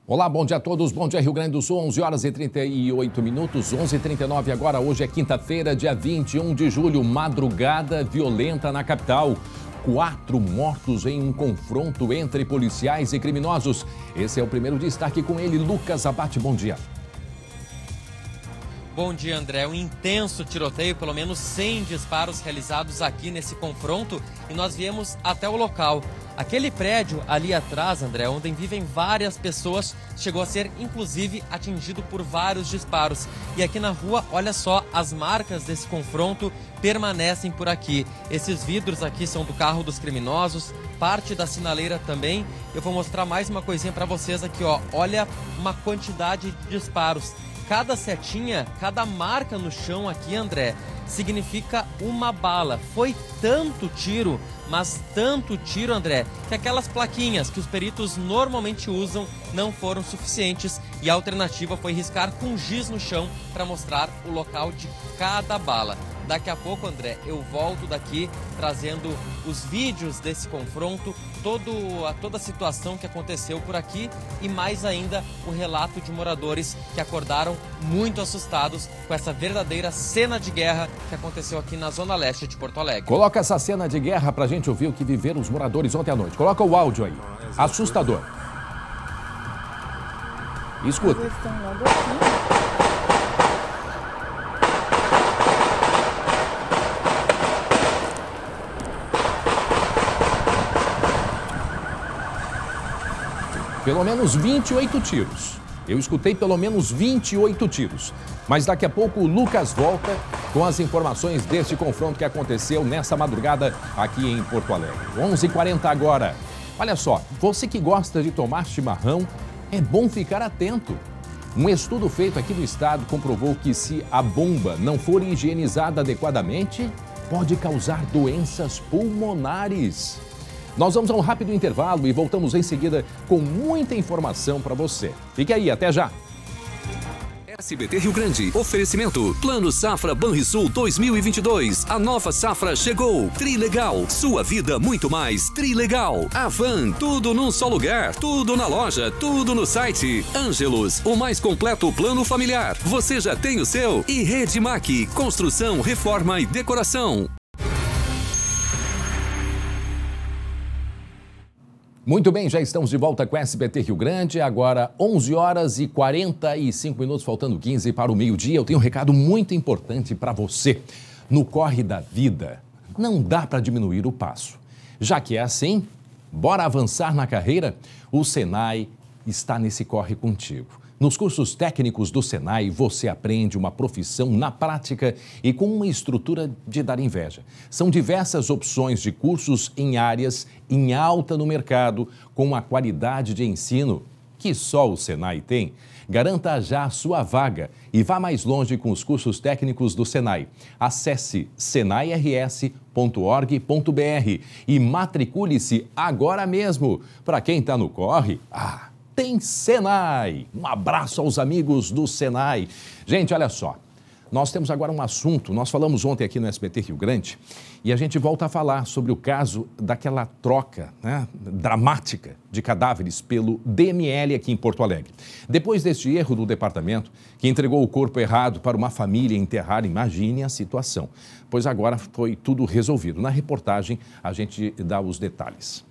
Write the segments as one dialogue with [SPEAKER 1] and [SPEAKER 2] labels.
[SPEAKER 1] Olá, bom dia a todos. Bom dia, Rio Grande do Sul, 11 horas e 38 minutos, 11h39 agora. Hoje é quinta-feira, dia 21 de julho, madrugada violenta na capital. 4 mortos em um confronto entre policiais e criminosos. Esse é o primeiro destaque com ele, Lucas Abate. Bom dia.
[SPEAKER 2] Bom dia, André. Um intenso tiroteio, pelo menos 100 disparos realizados aqui nesse confronto e nós viemos até o local. Aquele prédio ali atrás, André, onde vivem várias pessoas, chegou a ser, inclusive, atingido por vários disparos. E aqui na rua, olha só, as marcas desse confronto permanecem por aqui. Esses vidros aqui são do carro dos criminosos, parte da sinaleira também. Eu vou mostrar mais uma coisinha para vocês aqui, ó. Olha uma quantidade de disparos. Cada setinha, cada marca no chão aqui, André, significa uma bala. Foi tanto tiro, mas tanto tiro, André, que aquelas plaquinhas que os peritos normalmente usam não foram suficientes e a alternativa foi riscar com giz no chão para mostrar o local de cada bala. Daqui a pouco, André, eu volto daqui trazendo os vídeos desse confronto, toda a situação que aconteceu por aqui e mais ainda o relato de moradores que acordaram muito assustados com essa verdadeira cena de guerra que aconteceu aqui na Zona Leste de Porto Alegre.
[SPEAKER 1] Coloca essa cena de guerra pra gente ouvir o que viveram os moradores ontem à noite. Coloca o áudio aí. Assustador. Escuta. Pelo menos 28 tiros. Eu escutei pelo menos 28 tiros. Mas daqui a pouco o Lucas volta com as informações deste confronto que aconteceu nessa madrugada aqui em Porto Alegre. 11h40 agora. Olha só, você que gosta de tomar chimarrão, é bom ficar atento. Um estudo feito aqui no estado comprovou que se a bomba não for higienizada adequadamente, pode causar doenças pulmonares. Nós vamos a um rápido intervalo e voltamos em seguida com muita informação para você. Fique aí, até já!
[SPEAKER 3] SBT Rio Grande, oferecimento, Plano Safra Banrisul 2022, a nova safra chegou, Trilegal, sua vida muito mais, Trilegal, Avan, tudo num só lugar, tudo na loja, tudo no site, Ângelos, o mais completo plano familiar, você já tem o seu, e Redmac, construção, reforma e decoração.
[SPEAKER 1] Muito bem, já estamos de volta com a SBT Rio Grande, agora 11 horas e 45 minutos, faltando 15 para o meio-dia. Eu tenho um recado muito importante para você. No corre da vida, não dá para diminuir o passo. Já que é assim, bora avançar na carreira? O Senai está nesse corre contigo. Nos cursos técnicos do Senai, você aprende uma profissão na prática e com uma estrutura de dar inveja. São diversas opções de cursos em áreas em alta no mercado, com uma qualidade de ensino que só o Senai tem. Garanta já a sua vaga e vá mais longe com os cursos técnicos do Senai. Acesse senairs.org.br e matricule-se agora mesmo. Para quem está no corre, tem Senai. Um abraço aos amigos do Senai. Gente, olha só, nós temos agora um assunto, nós falamos ontem aqui no SBT Rio Grande e a gente volta a falar sobre o caso daquela troca, dramática de cadáveres pelo DML aqui em Porto Alegre. Depois deste erro do departamento, que entregou o corpo errado para uma família enterrar, imagine a situação. Pois agora foi tudo resolvido. Na reportagem, a gente dá os detalhes.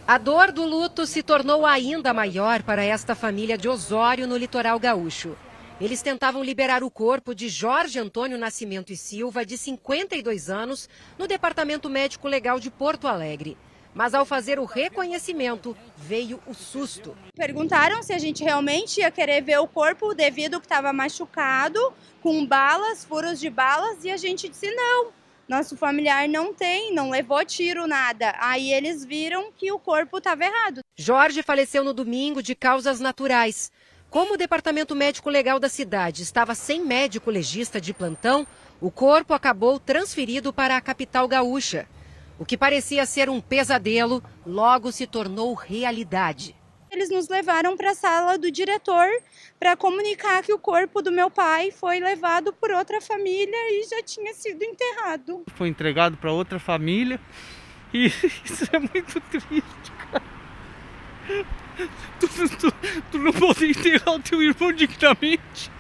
[SPEAKER 4] A dor do luto se tornou ainda maior para esta família de Osório, no litoral gaúcho. Eles tentavam liberar o corpo de Jorge Antônio Nascimento e Silva, de 52 anos, no Departamento Médico Legal de Porto Alegre. Mas ao fazer o reconhecimento, veio o susto.
[SPEAKER 5] Perguntaram se a gente realmente ia querer ver o corpo devido que estava machucado, com balas, furos de balas, e a gente disse não. Nosso familiar não levou tiro, nada. Aí eles viram que o corpo estava errado.
[SPEAKER 4] Jorge faleceu no domingo de causas naturais. Como o Departamento Médico Legal da cidade estava sem médico legista de plantão, o corpo acabou transferido para a capital gaúcha. O que parecia ser um pesadelo, logo se tornou realidade.
[SPEAKER 5] Eles nos levaram para a sala do diretor para comunicar que o corpo do meu pai foi levado por outra família e já tinha sido enterrado.
[SPEAKER 6] Foi entregado para outra família e isso é muito triste, cara. Tu não pode enterrar o teu irmão dignamente.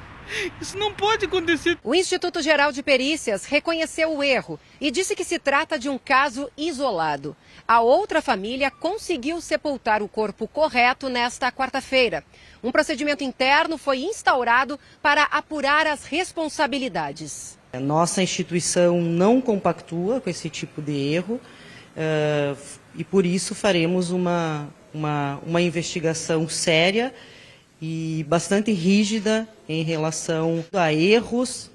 [SPEAKER 6] Isso não pode acontecer.
[SPEAKER 4] O Instituto Geral de Perícias reconheceu o erro e disse que se trata de um caso isolado. A outra família conseguiu sepultar o corpo correto nesta quarta-feira. Um procedimento interno foi instaurado para apurar as responsabilidades.
[SPEAKER 7] Nossa instituição não compactua com esse tipo de erro e por isso faremos uma investigação séria e bastante rígida em relação a erros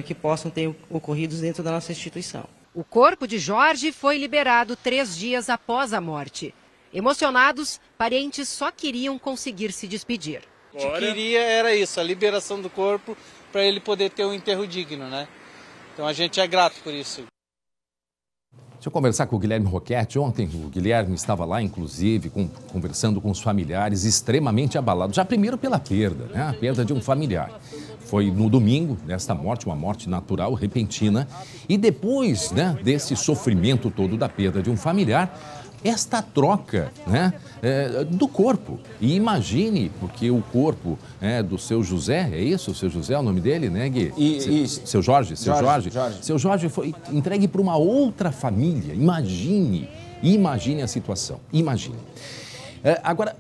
[SPEAKER 7] que possam ter ocorrido dentro da nossa instituição.
[SPEAKER 4] O corpo de Jorge foi liberado 3 dias após a morte. Emocionados, parentes só queriam conseguir se despedir.
[SPEAKER 8] O que queria era isso, a liberação do corpo para ele poder ter um enterro digno, né? Então a gente é grato por isso.
[SPEAKER 1] Deixa eu conversar com o Guilherme Roquette. Ontem o Guilherme estava lá, inclusive, conversando com os familiares extremamente abalados. Já primeiro pela perda, né? A perda de um familiar. Foi no domingo, desta morte, uma morte natural, repentina. E depois, né, desse sofrimento todo da perda de um familiar, esta troca, né, do corpo. E imagine, porque o corpo do seu José, é isso? O seu José é o nome dele, né, Gui? Seu Jorge. Seu Jorge foi entregue para uma outra família. Imagine a situação, imagine. Agora,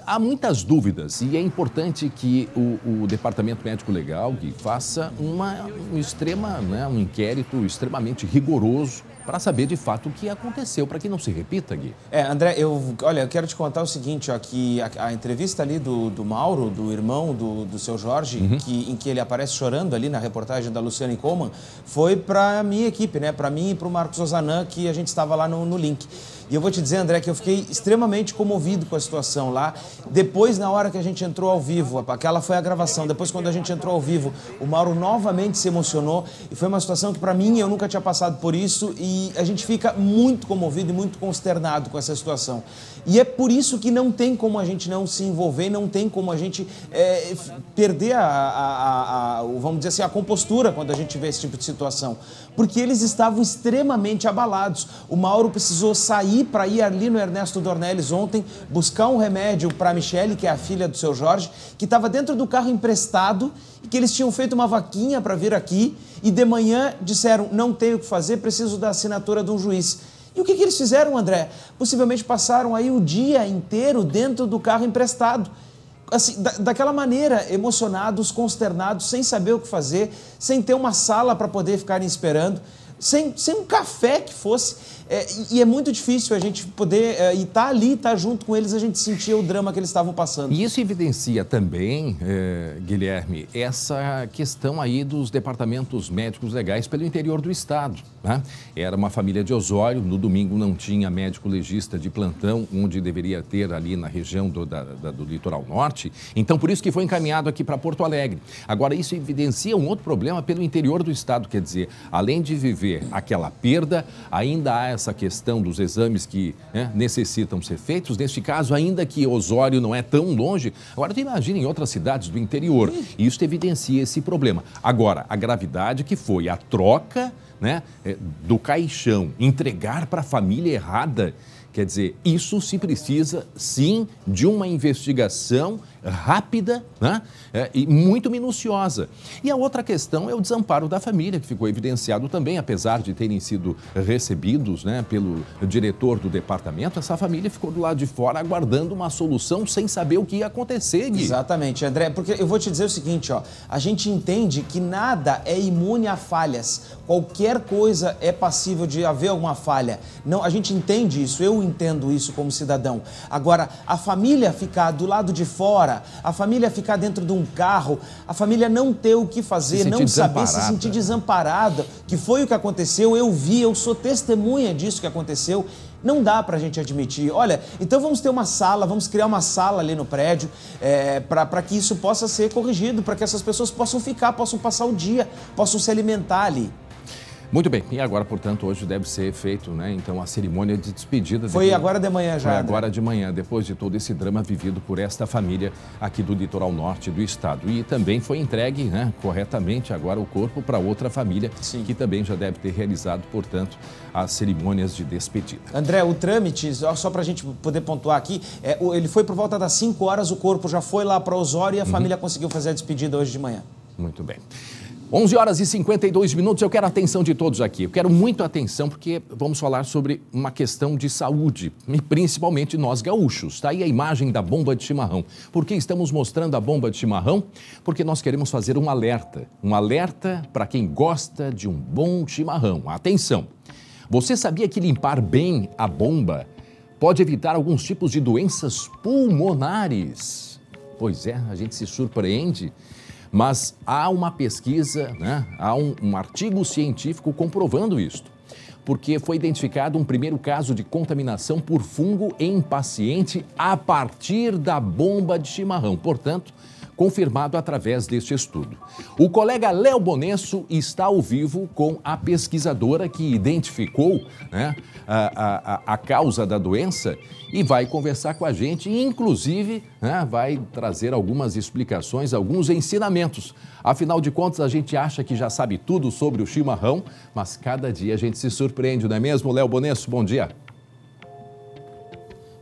[SPEAKER 1] há muitas dúvidas e é importante que o Departamento Médico Legal, Gui, faça um inquérito extremamente rigoroso para saber de fato o que aconteceu, para que não se repita, Gui.
[SPEAKER 9] André, eu quero te contar o seguinte, ó, que a entrevista ali do Mauro, do irmão do seu Jorge, em que ele aparece chorando ali na reportagem da Luciane Coleman, foi para a minha equipe, né? Para mim e para o Marcos Ozanam, que a gente estava lá no link. E eu vou te dizer, André, que eu fiquei extremamente comovido com a situação lá. Depois, na hora que a gente entrou ao vivo, aquela foi a gravação, depois quando a gente entrou ao vivo, o Mauro novamente se emocionou e foi uma situação que para mim eu nunca tinha passado por isso e a gente fica muito comovido e muito consternado com essa situação. E é por isso que não tem como a gente não se envolver, não tem como a gente perder vamos dizer assim, a compostura quando a gente vê esse tipo de situação. Porque eles estavam extremamente abalados. O Mauro precisou sair para ir ali no Ernesto Dornelles ontem, buscar um remédio para a Michele, que é a filha do seu Jorge, que estava dentro do carro emprestado e que eles tinham feito uma vaquinha para vir aqui e de manhã disseram, não tenho o que fazer, preciso da assinatura de um juiz. E o que eles fizeram, André? Possivelmente passaram aí o dia inteiro dentro do carro emprestado. Assim, daquela maneira, emocionados, consternados, sem saber o que fazer, sem ter uma sala para poder ficarem esperando, sem um café que fosse. E é muito difícil a gente poder estar ali, estar junto com eles, a gente sentia o drama que eles estavam passando.
[SPEAKER 1] E isso evidencia também, Guilherme, essa questão aí dos departamentos médicos legais pelo interior do estado, né? Era uma família de Osório, no domingo não tinha médico legista de plantão, onde deveria ter ali na região do litoral norte, então por isso que foi encaminhado aqui para Porto Alegre. Agora isso evidencia um outro problema pelo interior do estado, quer dizer, além de viver aquela perda, ainda há essa questão dos exames que necessitam ser feitos, neste caso, ainda que Osório não é tão longe. Agora, tu imagina em outras cidades do interior, e isso evidencia esse problema. Agora, a gravidade que foi a troca, né, do caixão, entregar para a família errada, quer dizer, isso se precisa, sim, de uma investigação rápida, né? E muito minuciosa. E a outra questão é o desamparo da família, que ficou evidenciado também, apesar de terem sido recebidos, né, pelo diretor do departamento, essa família ficou do lado de fora aguardando uma solução sem saber o que ia acontecer, Gui.
[SPEAKER 9] Exatamente, André, porque eu vou te dizer o seguinte, ó, a gente entende que nada é imune a falhas, qualquer coisa é passível de haver alguma falha. Não, a gente entende isso, eu entendo isso como cidadão. Agora, a família ficar do lado de fora, a família ficar dentro de um carro, a família não ter o que fazer, não saber, se sentir desamparada, que foi o que aconteceu, eu vi, eu sou testemunha disso que aconteceu, não dá pra gente admitir. Olha, então vamos ter uma sala, vamos criar uma sala ali no prédio para que isso possa ser corrigido, para que essas pessoas possam ficar, possam passar o dia, possam se alimentar ali.
[SPEAKER 1] Muito bem, e agora, portanto, hoje deve ser feito, né, então, a cerimônia de despedida.
[SPEAKER 9] Foi agora de manhã já.
[SPEAKER 1] Foi agora de manhã, depois de todo esse drama vivido por esta família aqui do litoral norte do estado. E também foi entregue, né, corretamente agora o corpo para outra família, sim, que também já deve ter realizado, portanto, as cerimônias de despedida.
[SPEAKER 9] André, o trâmite, só para a gente poder pontuar aqui, ele foi por volta das 5 horas, o corpo já foi lá para Osório e a família conseguiu fazer a despedida hoje de manhã.
[SPEAKER 1] Muito bem. 11 horas e 52 minutos, eu quero a atenção de todos aqui. Eu quero muito atenção porque vamos falar sobre uma questão de saúde e principalmente nós gaúchos. Está aí a imagem da bomba de chimarrão. Por que estamos mostrando a bomba de chimarrão? Porque nós queremos fazer um alerta para quem gosta de um bom chimarrão. Atenção! Você sabia que limpar bem a bomba pode evitar alguns tipos de doenças pulmonares? Pois é, a gente se surpreende. Mas há uma pesquisa, né? Há um artigo científico comprovando isto, porque foi identificado um primeiro caso de contaminação por fungo em paciente a partir da bomba de chimarrão, portanto, confirmado através deste estudo. O colega Léo Bonesso está ao vivo com a pesquisadora que identificou, né, a causa da doença e vai conversar com a gente e, inclusive, né, vai trazer algumas explicações, alguns ensinamentos. Afinal de contas, a gente acha que já sabe tudo sobre o chimarrão, mas cada dia a gente se surpreende, não é mesmo? Léo Bonesso, bom dia.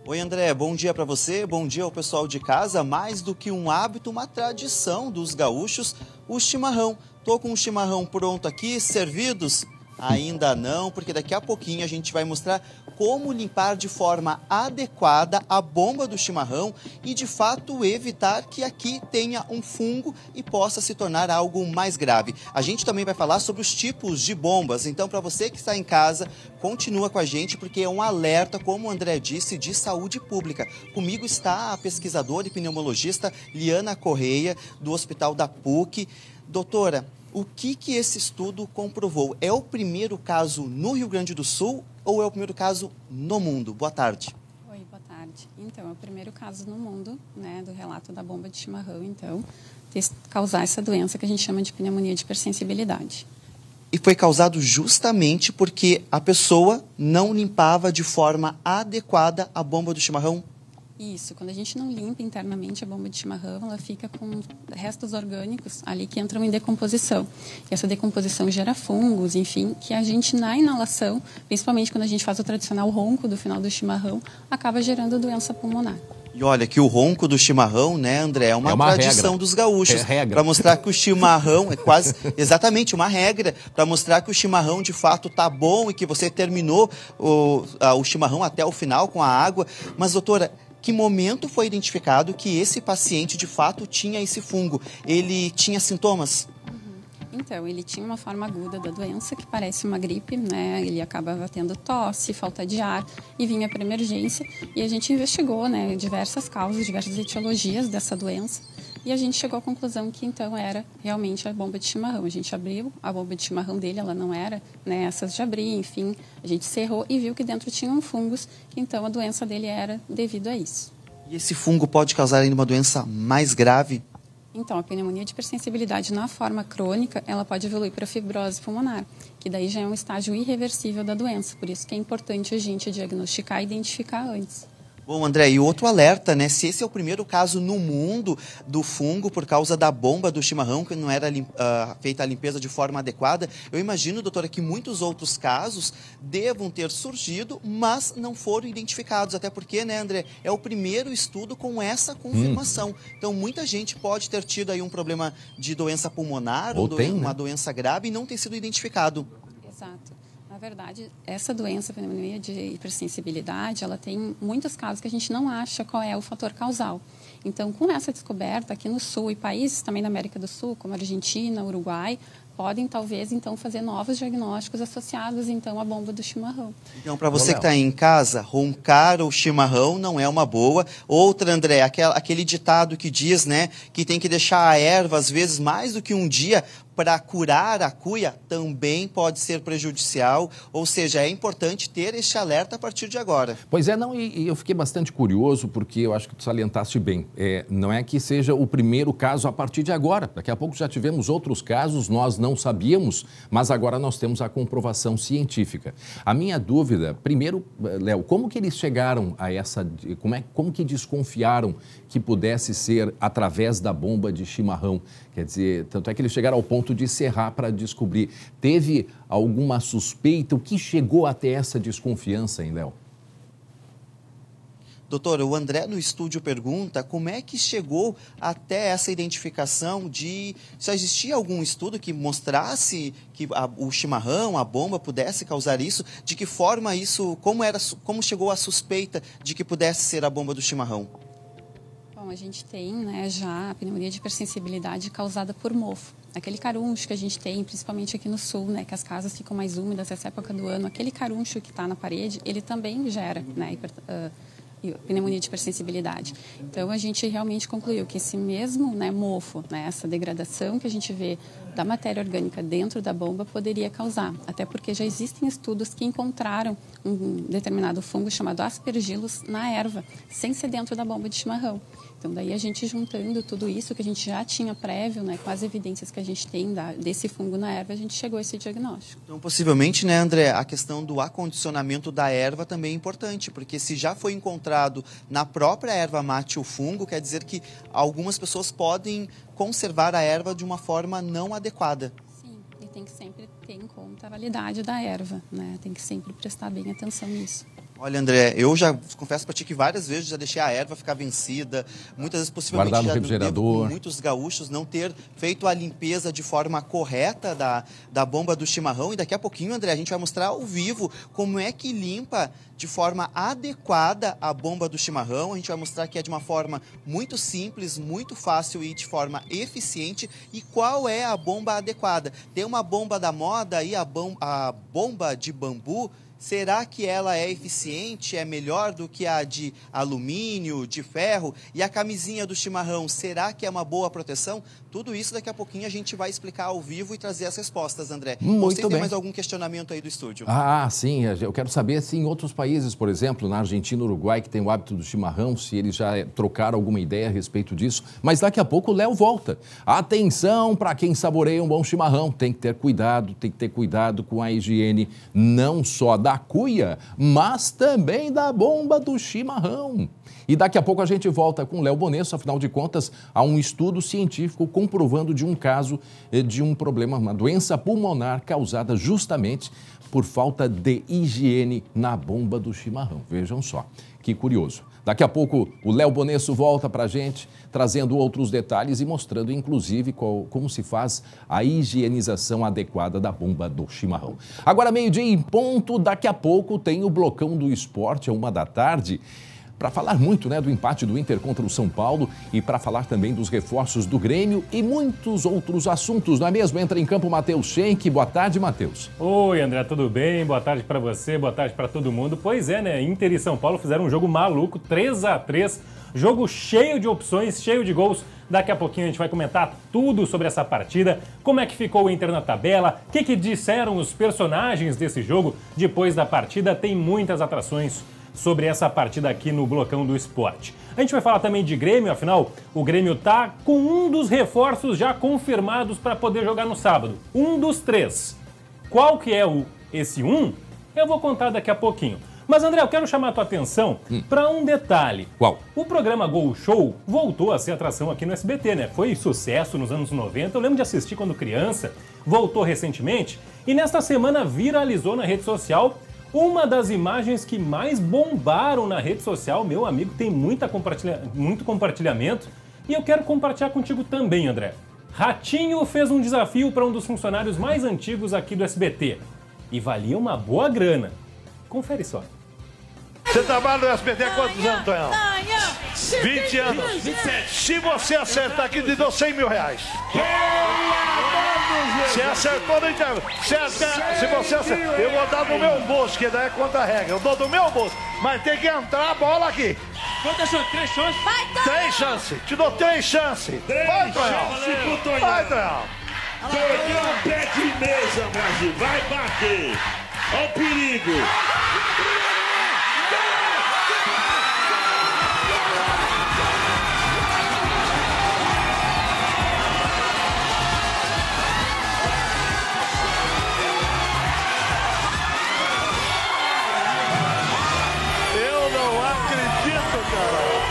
[SPEAKER 10] Oi, André, bom dia para você, bom dia ao pessoal de casa. Mais do que um hábito, uma tradição dos gaúchos, o chimarrão. Tô com o chimarrão pronto aqui, servidos? Ainda não, porque daqui a pouquinho a gente vai mostrar como limpar de forma adequada a bomba do chimarrão e, de fato, evitar que aqui tenha um fungo e possa se tornar algo mais grave. A gente também vai falar sobre os tipos de bombas, então, para você que está em casa, continua com a gente, porque é um alerta, como o André disse, de saúde pública. Comigo está a pesquisadora e pneumologista Liana Correia, do Hospital da PUC. Doutora, o que esse estudo comprovou? É o primeiro caso no Rio Grande do Sul ou é o primeiro caso no mundo? Boa tarde.
[SPEAKER 11] Oi, boa tarde. Então, é o primeiro caso no mundo, né, do relato da bomba de chimarrão, então, causar essa doença que a gente chama de pneumonia de hipersensibilidade.
[SPEAKER 10] E foi causado justamente porque a pessoa não limpava de forma adequada a bomba do chimarrão?
[SPEAKER 11] Isso, quando a gente não limpa internamente a bomba de chimarrão, ela fica com restos orgânicos ali que entram em decomposição. E essa decomposição gera fungos, enfim, que a gente na inalação, principalmente quando a gente faz o tradicional ronco do final do chimarrão, acaba gerando doença pulmonar.
[SPEAKER 10] E olha que o ronco do chimarrão, né, André, é uma tradição
[SPEAKER 1] regra.
[SPEAKER 10] Dos gaúchos.
[SPEAKER 1] Regra.
[SPEAKER 10] Para mostrar que o chimarrão é quase, exatamente, uma regra, para mostrar que o chimarrão de fato tá bom e que você terminou o chimarrão até o final com a água. Mas, doutora, que momento foi identificado que esse paciente de fato tinha esse fungo? Ele tinha sintomas?
[SPEAKER 11] Então, ele tinha uma forma aguda da doença, que parece uma gripe, né? Ele acabava tendo tosse, falta de ar e vinha para emergência. E a gente investigou, né, diversas causas, diversas etiologias dessa doença. E a gente chegou à conclusão que, então, era realmente a bomba de chimarrão. A gente abriu a bomba de chimarrão dele, ela não era, né, essas de abrir, enfim. A gente cerrou e viu que dentro tinham fungos, que então a doença dele era devido a isso.
[SPEAKER 10] E esse fungo pode causar ainda uma doença mais grave?
[SPEAKER 11] Então, a pneumonia de hipersensibilidade na forma crônica, ela pode evoluir para fibrose pulmonar, que daí já é um estágio irreversível da doença. Por isso que é importante a gente diagnosticar e identificar antes.
[SPEAKER 10] Bom, André, e outro alerta, né? Se esse é o primeiro caso no mundo do fungo por causa da bomba do chimarrão, que não era feita a limpeza de forma adequada, eu imagino, doutora, que muitos outros casos devam ter surgido, mas não foram identificados. Até porque, né, André, é o primeiro estudo com essa confirmação. Então, muita gente pode ter tido aí um problema de doença pulmonar ou uma doença grave e não ter sido identificado.
[SPEAKER 11] Exato. Na verdade, essa doença, a pneumonia de hipersensibilidade, ela tem muitos casos que a gente não acha qual é o fator causal. Então, com essa descoberta aqui no Sul e países também da América do Sul, como Argentina, Uruguai, podem talvez então fazer novos diagnósticos associados então à bomba do chimarrão.
[SPEAKER 10] Então, para você que está em casa, roncar o chimarrão não é uma boa. Outra, André, aquele ditado que diz, né, que tem que deixar a erva às vezes mais do que um dia para curar a cuia também pode ser prejudicial, ou seja, é importante ter este alerta a partir de agora.
[SPEAKER 1] Pois é, não, e eu fiquei bastante curioso, porque eu acho que tu salientaste bem. Não é que seja o primeiro caso a partir de agora. Daqui a pouco já tivemos outros casos, nós não sabíamos, mas agora nós temos a comprovação científica. A minha dúvida, primeiro, Léo, como que eles chegaram a essa... Como que desconfiaram que pudesse ser através da bomba de chimarrão? Quer dizer, tanto é que eles chegaram ao ponto de serrar para descobrir. Teve alguma suspeita? O que chegou até essa desconfiança, hein, Léo?
[SPEAKER 10] Doutor, o André no estúdio pergunta como é que chegou até essa identificação de... Se existia algum estudo que mostrasse que o chimarrão, a bomba, pudesse causar isso? De que forma isso... Como chegou a suspeita de que pudesse ser a bomba do chimarrão?
[SPEAKER 11] Bom, a gente tem, né, já a pneumonia de hipersensibilidade causada por mofo. Aquele caruncho que a gente tem, principalmente aqui no sul, né, que as casas ficam mais úmidas nessa época do ano, aquele caruncho que está na parede, ele também gera, né, pneumonia de hipersensibilidade. Então, a gente realmente concluiu que esse mesmo, né, mofo, né, essa degradação que a gente vê da matéria orgânica dentro da bomba poderia causar. Até porque já existem estudos que encontraram um determinado fungo chamado Aspergillus na erva, sem ser dentro da bomba de chimarrão. Então, daí a gente juntando tudo isso que a gente já tinha prévio, né, com as evidências que a gente tem desse fungo na erva, a gente chegou a esse diagnóstico.
[SPEAKER 10] Então, possivelmente, né, André, a questão do acondicionamento da erva também é importante, porque se já foi encontrado na própria erva mate o fungo, quer dizer que algumas pessoas podem conservar a erva de uma forma não adequada.
[SPEAKER 11] Sim, e tem que sempre ter em conta a validade da erva, né? Tem que sempre prestar bem atenção nisso.
[SPEAKER 10] Olha, André, eu já confesso para ti que várias vezes já deixei a erva ficar vencida, muitas vezes possivelmente
[SPEAKER 1] guardar no
[SPEAKER 10] já
[SPEAKER 1] refrigerador.
[SPEAKER 10] Muitos gaúchos não ter feito a limpeza de forma correta da bomba do chimarrão, e daqui a pouquinho, André, a gente vai mostrar ao vivo como é que limpa de forma adequada a bomba do chimarrão. A gente vai mostrar que é de uma forma muito simples, muito fácil e de forma eficiente. E qual é a bomba adequada? Tem uma bomba da moda aí, a bomba de bambu. Será que ela é eficiente, é melhor do que a de alumínio, de ferro? E a camisinha do chimarrão, será que é uma boa proteção? Tudo isso daqui a pouquinho a gente vai explicar ao vivo e trazer as respostas, André.
[SPEAKER 1] Muito
[SPEAKER 10] Você
[SPEAKER 1] bem.
[SPEAKER 10] tem mais algum questionamento aí do estúdio?
[SPEAKER 1] Ah, sim. Eu quero saber se em outros países, por exemplo, na Argentina, Uruguai, que tem o hábito do chimarrão, se eles já trocaram alguma ideia a respeito disso. Mas daqui a pouco o Léo volta. Atenção para quem saboreia um bom chimarrão. Tem que ter cuidado com a higiene, não só da cuia, mas também da bomba do chimarrão. E daqui a pouco a gente volta com o Léo Bonesso, afinal de contas, há um estudo científico comprovando de um caso de um problema, uma doença pulmonar causada justamente por falta de higiene na bomba do chimarrão. Vejam só, que curioso. Daqui a pouco o Léo Bonesso volta para a gente, trazendo outros detalhes e mostrando, inclusive, como se faz a higienização adequada da bomba do chimarrão. Agora, meio-dia em ponto, daqui a pouco tem o Blocão do Esporte, 13h, para falar muito, né, do empate do Inter contra o São Paulo e para falar também dos reforços do Grêmio e muitos outros assuntos, não é mesmo? Entra em campo Matheus Schenck. Boa tarde, Matheus.
[SPEAKER 12] Oi, André, tudo bem? Boa tarde para você, boa tarde para todo mundo. Pois é, né? Inter e São Paulo fizeram um jogo maluco, 3-3, jogo cheio de opções, cheio de gols. Daqui a pouquinho a gente vai comentar tudo sobre essa partida, como é que ficou o Inter na tabela, o que disseram os personagens desse jogo. Depois da partida tem muitas atrações sobre essa partida aqui no Blocão do Esporte. A gente vai falar também de Grêmio, afinal, o Grêmio tá com um dos reforços já confirmados para poder jogar no sábado. Um dos 3. Qual que é esse um? Eu vou contar daqui a pouquinho. Mas, André, eu quero chamar a tua atenção para um detalhe.
[SPEAKER 1] Qual?
[SPEAKER 12] O programa Gol Show voltou a ser atração aqui no SBT, né? Foi sucesso nos anos 90, eu lembro de assistir quando criança, voltou recentemente, e nesta semana viralizou na rede social uma das imagens que mais bombaram na rede social. Meu amigo, tem muito compartilhamento, e eu quero compartilhar contigo também, André. Ratinho fez um desafio para um dos funcionários mais antigos aqui do SBT, e valia uma boa grana. Confere só.
[SPEAKER 13] Você trabalha no SBT há quantos anos, Tonhão? 20 anos. 27. Se você acertar aqui, te dou 100 mil reais. Você acertou no intervalo. Se você acertar, eu vou dar do meu bolso, que daí é contra a regra. Eu dou do meu bolso, mas tem que entrar a bola aqui.
[SPEAKER 6] Quantas chances? 3 chances?
[SPEAKER 13] Vai, 3 chances. Te dou 3 chances. Vai, Tonhão. Vai, Tonhão. Perdeu o pé de mesa, Brasil. Vai bater. Olha o perigo. Eu não acredito, cara.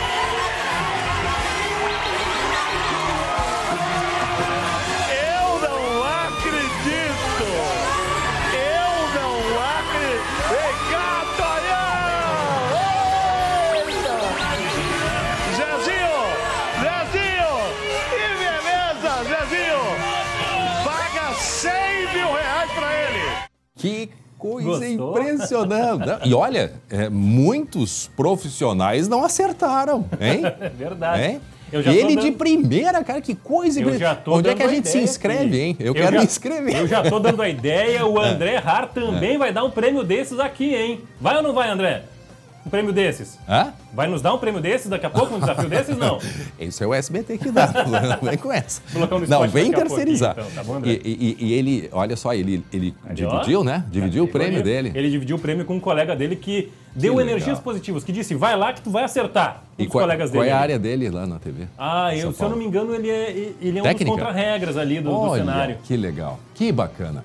[SPEAKER 1] Que coisa
[SPEAKER 12] Gostou?
[SPEAKER 1] impressionante. E olha, muitos profissionais não acertaram, hein?
[SPEAKER 12] É verdade.
[SPEAKER 1] Hein?
[SPEAKER 12] Eu já tô
[SPEAKER 1] Ele
[SPEAKER 12] dando-
[SPEAKER 1] de primeira, cara, que coisa
[SPEAKER 12] Eu já tô
[SPEAKER 1] Onde é que a
[SPEAKER 12] dando
[SPEAKER 1] gente se
[SPEAKER 12] ideia
[SPEAKER 1] inscreve,
[SPEAKER 12] aqui.
[SPEAKER 1] hein? Eu quero me inscrever.
[SPEAKER 12] Eu já tô dando a ideia, o André Har também vai dar um prêmio desses aqui, hein? Vai ou não vai, André? Um prêmio desses?
[SPEAKER 1] Hã?
[SPEAKER 12] Vai nos dar um prêmio desses daqui a pouco, um desafio desses? Não.
[SPEAKER 1] Esse é o SBT que dá, não vem com essa.
[SPEAKER 12] Colocamos no
[SPEAKER 1] Não,
[SPEAKER 12] esporte
[SPEAKER 1] vem
[SPEAKER 12] daqui a
[SPEAKER 1] terceirizar.
[SPEAKER 12] pouquinho, então, tá bom, André?
[SPEAKER 1] E ele, olha só, ele dividiu,
[SPEAKER 12] ó.
[SPEAKER 1] né? Dividiu o prêmio dele.
[SPEAKER 12] Ele dividiu o prêmio com um colega dele que deu
[SPEAKER 1] legal.
[SPEAKER 12] energias positivas, que disse, vai lá que tu vai acertar. Um
[SPEAKER 1] E
[SPEAKER 12] dos
[SPEAKER 1] qual
[SPEAKER 12] colegas
[SPEAKER 1] é
[SPEAKER 12] dele.
[SPEAKER 1] a área dele lá na TV?
[SPEAKER 12] Ah,
[SPEAKER 1] São
[SPEAKER 12] se eu não me engano, ele é um
[SPEAKER 1] Técnica?
[SPEAKER 12] dos contra-regras ali do
[SPEAKER 1] Olha,
[SPEAKER 12] cenário.
[SPEAKER 1] que legal, que bacana.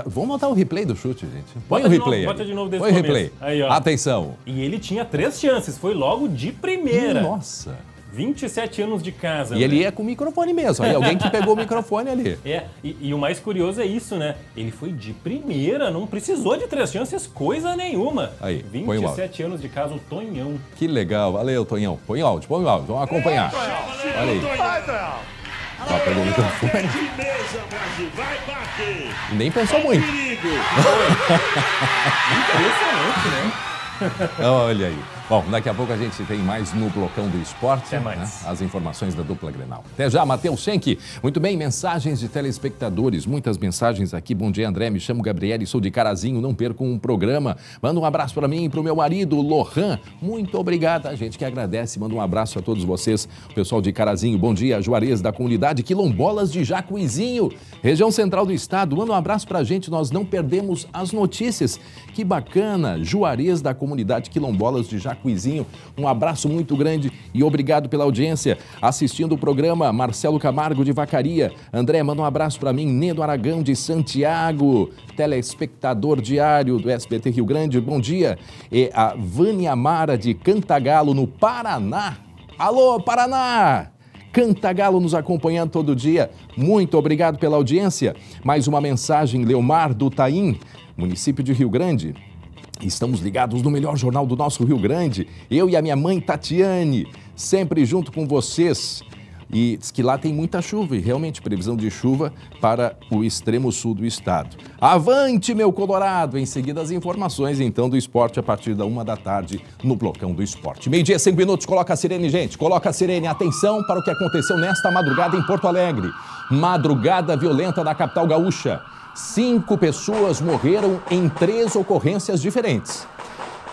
[SPEAKER 1] Vamos botar o replay do chute, gente. Põe
[SPEAKER 12] Bota
[SPEAKER 1] o
[SPEAKER 12] de
[SPEAKER 1] replay
[SPEAKER 12] novo,
[SPEAKER 1] aí.
[SPEAKER 12] bota de novo desde
[SPEAKER 1] Põe o
[SPEAKER 12] o começo.
[SPEAKER 1] replay.
[SPEAKER 12] Aí, ó.
[SPEAKER 1] Atenção.
[SPEAKER 12] E ele tinha 3 chances, foi logo de primeira.
[SPEAKER 1] Nossa.
[SPEAKER 12] 27 anos de casa.
[SPEAKER 1] E ele ia com o microfone mesmo. Aí alguém que pegou o microfone ali.
[SPEAKER 12] E o mais curioso é isso, né? Ele foi de primeira, não precisou de 3 chances, coisa nenhuma.
[SPEAKER 1] Aí, põe o áudio.
[SPEAKER 12] 27 anos de casa, o Tonhão.
[SPEAKER 1] Que legal. Valeu, Tonhão. Põe o áudio, vamos acompanhar. Olha aí.
[SPEAKER 13] Vai, Tonhão.
[SPEAKER 1] Ó, pegou o microfone.
[SPEAKER 13] De mesa, Brasil. Vai bater.
[SPEAKER 1] E nem pensou muito.
[SPEAKER 13] Perigo.
[SPEAKER 12] Impressionante, né?
[SPEAKER 1] Olha aí. Bom, daqui a pouco a gente tem mais no Blocão do Esporte.
[SPEAKER 12] Até mais.
[SPEAKER 1] Né? As informações da dupla Grenal. Até já, Matheus Schenck. Muito bem, mensagens de telespectadores. Muitas mensagens aqui. Bom dia, André. Me chamo Gabriele, sou de Carazinho. Não perco um programa. Manda um abraço para mim e para o meu marido, Lohan. Muito obrigado. A gente que agradece. Manda um abraço a todos vocês. O pessoal de Carazinho. Bom dia, Juarez, da comunidade Quilombolas de Jacuizinho, região central do estado. Manda um abraço para a gente. Nós não perdemos as notícias. Que bacana. Juarez, da comunidade Quilombolas de Jacuizinho. Um abraço muito grande e obrigado pela audiência. Assistindo o programa, Marcelo Camargo de Vacaria. André, manda um abraço para mim. Nedo Aragão de Santiago, telespectador diário do SBT Rio Grande. Bom dia. E a Vânia Mara de Cantagalo, no Paraná. Alô, Paraná! Cantagalo nos acompanhando todo dia. Muito obrigado pela audiência. Mais uma mensagem, Leomar do Taim, município de Rio Grande. Estamos ligados no melhor jornal do nosso Rio Grande. Eu e a minha mãe Tatiane, sempre junto com vocês. E diz que lá tem muita chuva e realmente previsão de chuva para o extremo sul do estado. Avante, meu Colorado! Em seguida as informações então do esporte a partir da 1h no Blocão do Esporte. 12:05, coloca a sirene, gente. Coloca a sirene. Atenção para o que aconteceu nesta madrugada em Porto Alegre. Madrugada violenta na capital gaúcha. 5 pessoas morreram em 3 ocorrências diferentes.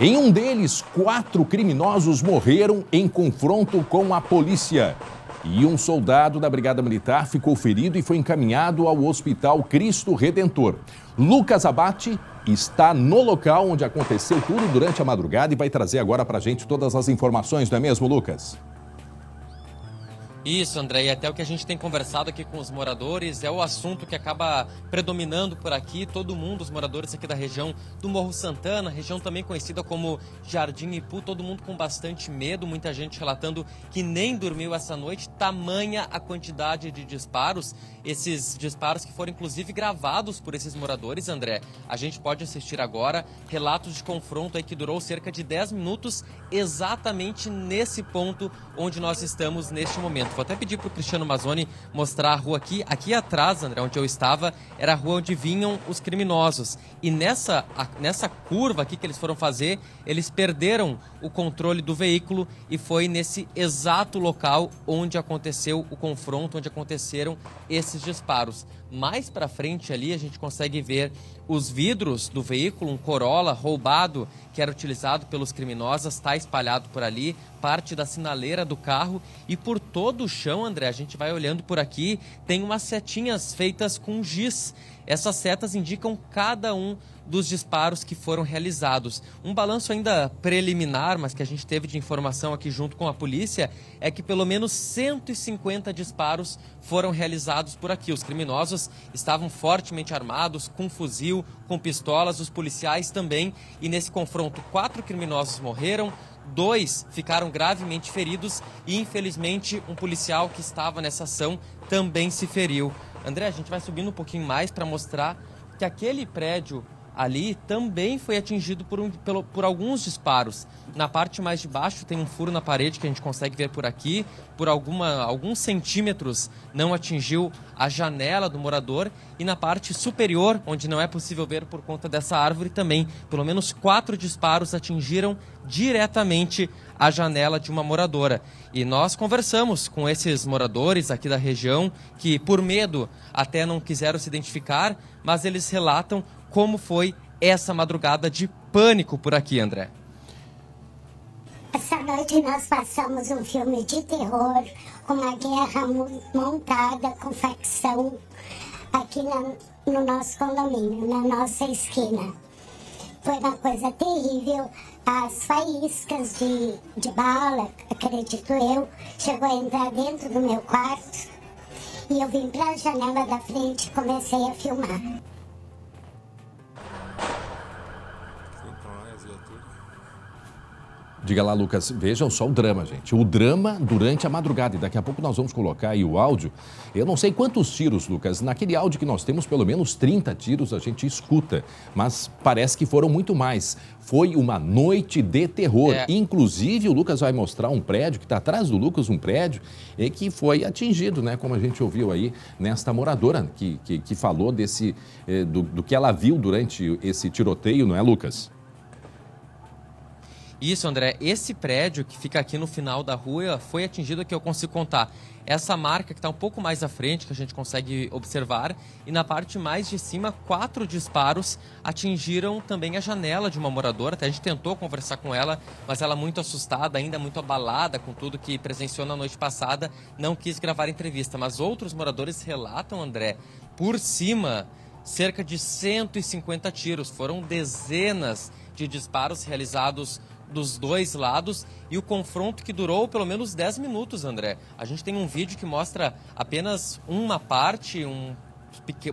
[SPEAKER 1] Em um deles, 4 criminosos morreram em confronto com a polícia. E um soldado da Brigada Militar ficou ferido e foi encaminhado ao Hospital Cristo Redentor. Lucas Abate está no local onde aconteceu tudo durante a madrugada e vai trazer agora pra gente todas as informações, não é mesmo, Lucas?
[SPEAKER 2] Isso, André, e até o que a gente tem conversado aqui com os moradores é o assunto que acaba predominando por aqui. Todo mundo, os moradores aqui da região do Morro Santana, região também conhecida como Jardim Ipu, todo mundo com bastante medo, muita gente relatando que nem dormiu essa noite, tamanha a quantidade de disparos, esses disparos que foram inclusive gravados por esses moradores, André. A gente pode assistir agora relatos de confronto aí que durou cerca de 10 minutos, exatamente nesse ponto onde nós estamos neste momento. Vou até pedir para o Cristiano Mazzoni mostrar a rua aqui. Aqui atrás, André, onde eu estava, era a rua onde vinham os criminosos. E nessa curva aqui que eles foram fazer, eles perderam o controle do veículo e foi nesse exato local onde aconteceu o confronto, onde aconteceram esses disparos. Mais para frente ali a gente consegue ver os vidros do veículo, um Corolla roubado que era utilizado pelos criminosos, está espalhado por ali, parte da sinaleira do carro e por todo todo o chão, André, a gente vai olhando por aqui, tem umas setinhas feitas com giz. Essas setas indicam cada um dos disparos que foram realizados. Um balanço ainda preliminar, mas que a gente teve de informação aqui junto com a polícia, é que pelo menos 150 disparos foram realizados por aqui. Os criminosos estavam fortemente armados, com fuzil, com pistolas, os policiais também. E nesse confronto, 4 criminosos morreram, 2 ficaram gravemente feridos e, infelizmente, um policial que estava nessa ação também se feriu. André, a gente vai subindo um pouquinho mais para mostrar que aquele prédio ali também foi atingido por alguns disparos. Na parte mais de baixo tem um furo na parede que a gente consegue ver por aqui. Por alguns centímetros não atingiu a janela do morador. E na parte superior, onde não é possível ver por conta dessa árvore também, pelo menos 4 disparos atingiram diretamente a janela de uma moradora. E nós conversamos com esses moradores aqui da região que, por medo, até não quiseram se identificar, mas eles relatam como foi essa madrugada de pânico por aqui, André.
[SPEAKER 14] Essa noite nós passamos um filme de terror, uma guerra montada com facção aqui no nosso condomínio, na nossa esquina. Foi uma coisa terrível, as faíscas de bala, acredito eu, chegou a entrar dentro do meu quarto e eu vim para a janela da frente e comecei a filmar.
[SPEAKER 1] Diga lá, Lucas, vejam só o drama, gente. O drama durante a madrugada. E daqui a pouco nós vamos colocar aí o áudio. Eu não sei quantos tiros, Lucas. Naquele áudio que nós temos, pelo menos 30 tiros a gente escuta. Mas parece que foram muito mais. Foi uma noite de terror. Inclusive, o Lucas vai mostrar um prédio, que está atrás do Lucas, um prédio, e que foi atingido, né? Como a gente ouviu aí nesta moradora que falou do que ela viu durante esse tiroteio, não é, Lucas?
[SPEAKER 2] Isso, André. Esse prédio que fica aqui no final da rua foi atingido, aqui eu consigo contar. Essa marca que está um pouco mais à frente, que a gente consegue observar, e na parte mais de cima, 4 disparos atingiram também a janela de uma moradora. Até a gente tentou conversar com ela, mas ela muito assustada, ainda muito abalada com tudo que presenciou na noite passada, não quis gravar entrevista. Mas outros moradores relatam, André, por cima, cerca de 150 tiros. Foram dezenas de disparos realizados dos dois lados e o confronto que durou pelo menos 10 minutos, André. A gente tem um vídeo que mostra apenas uma parte,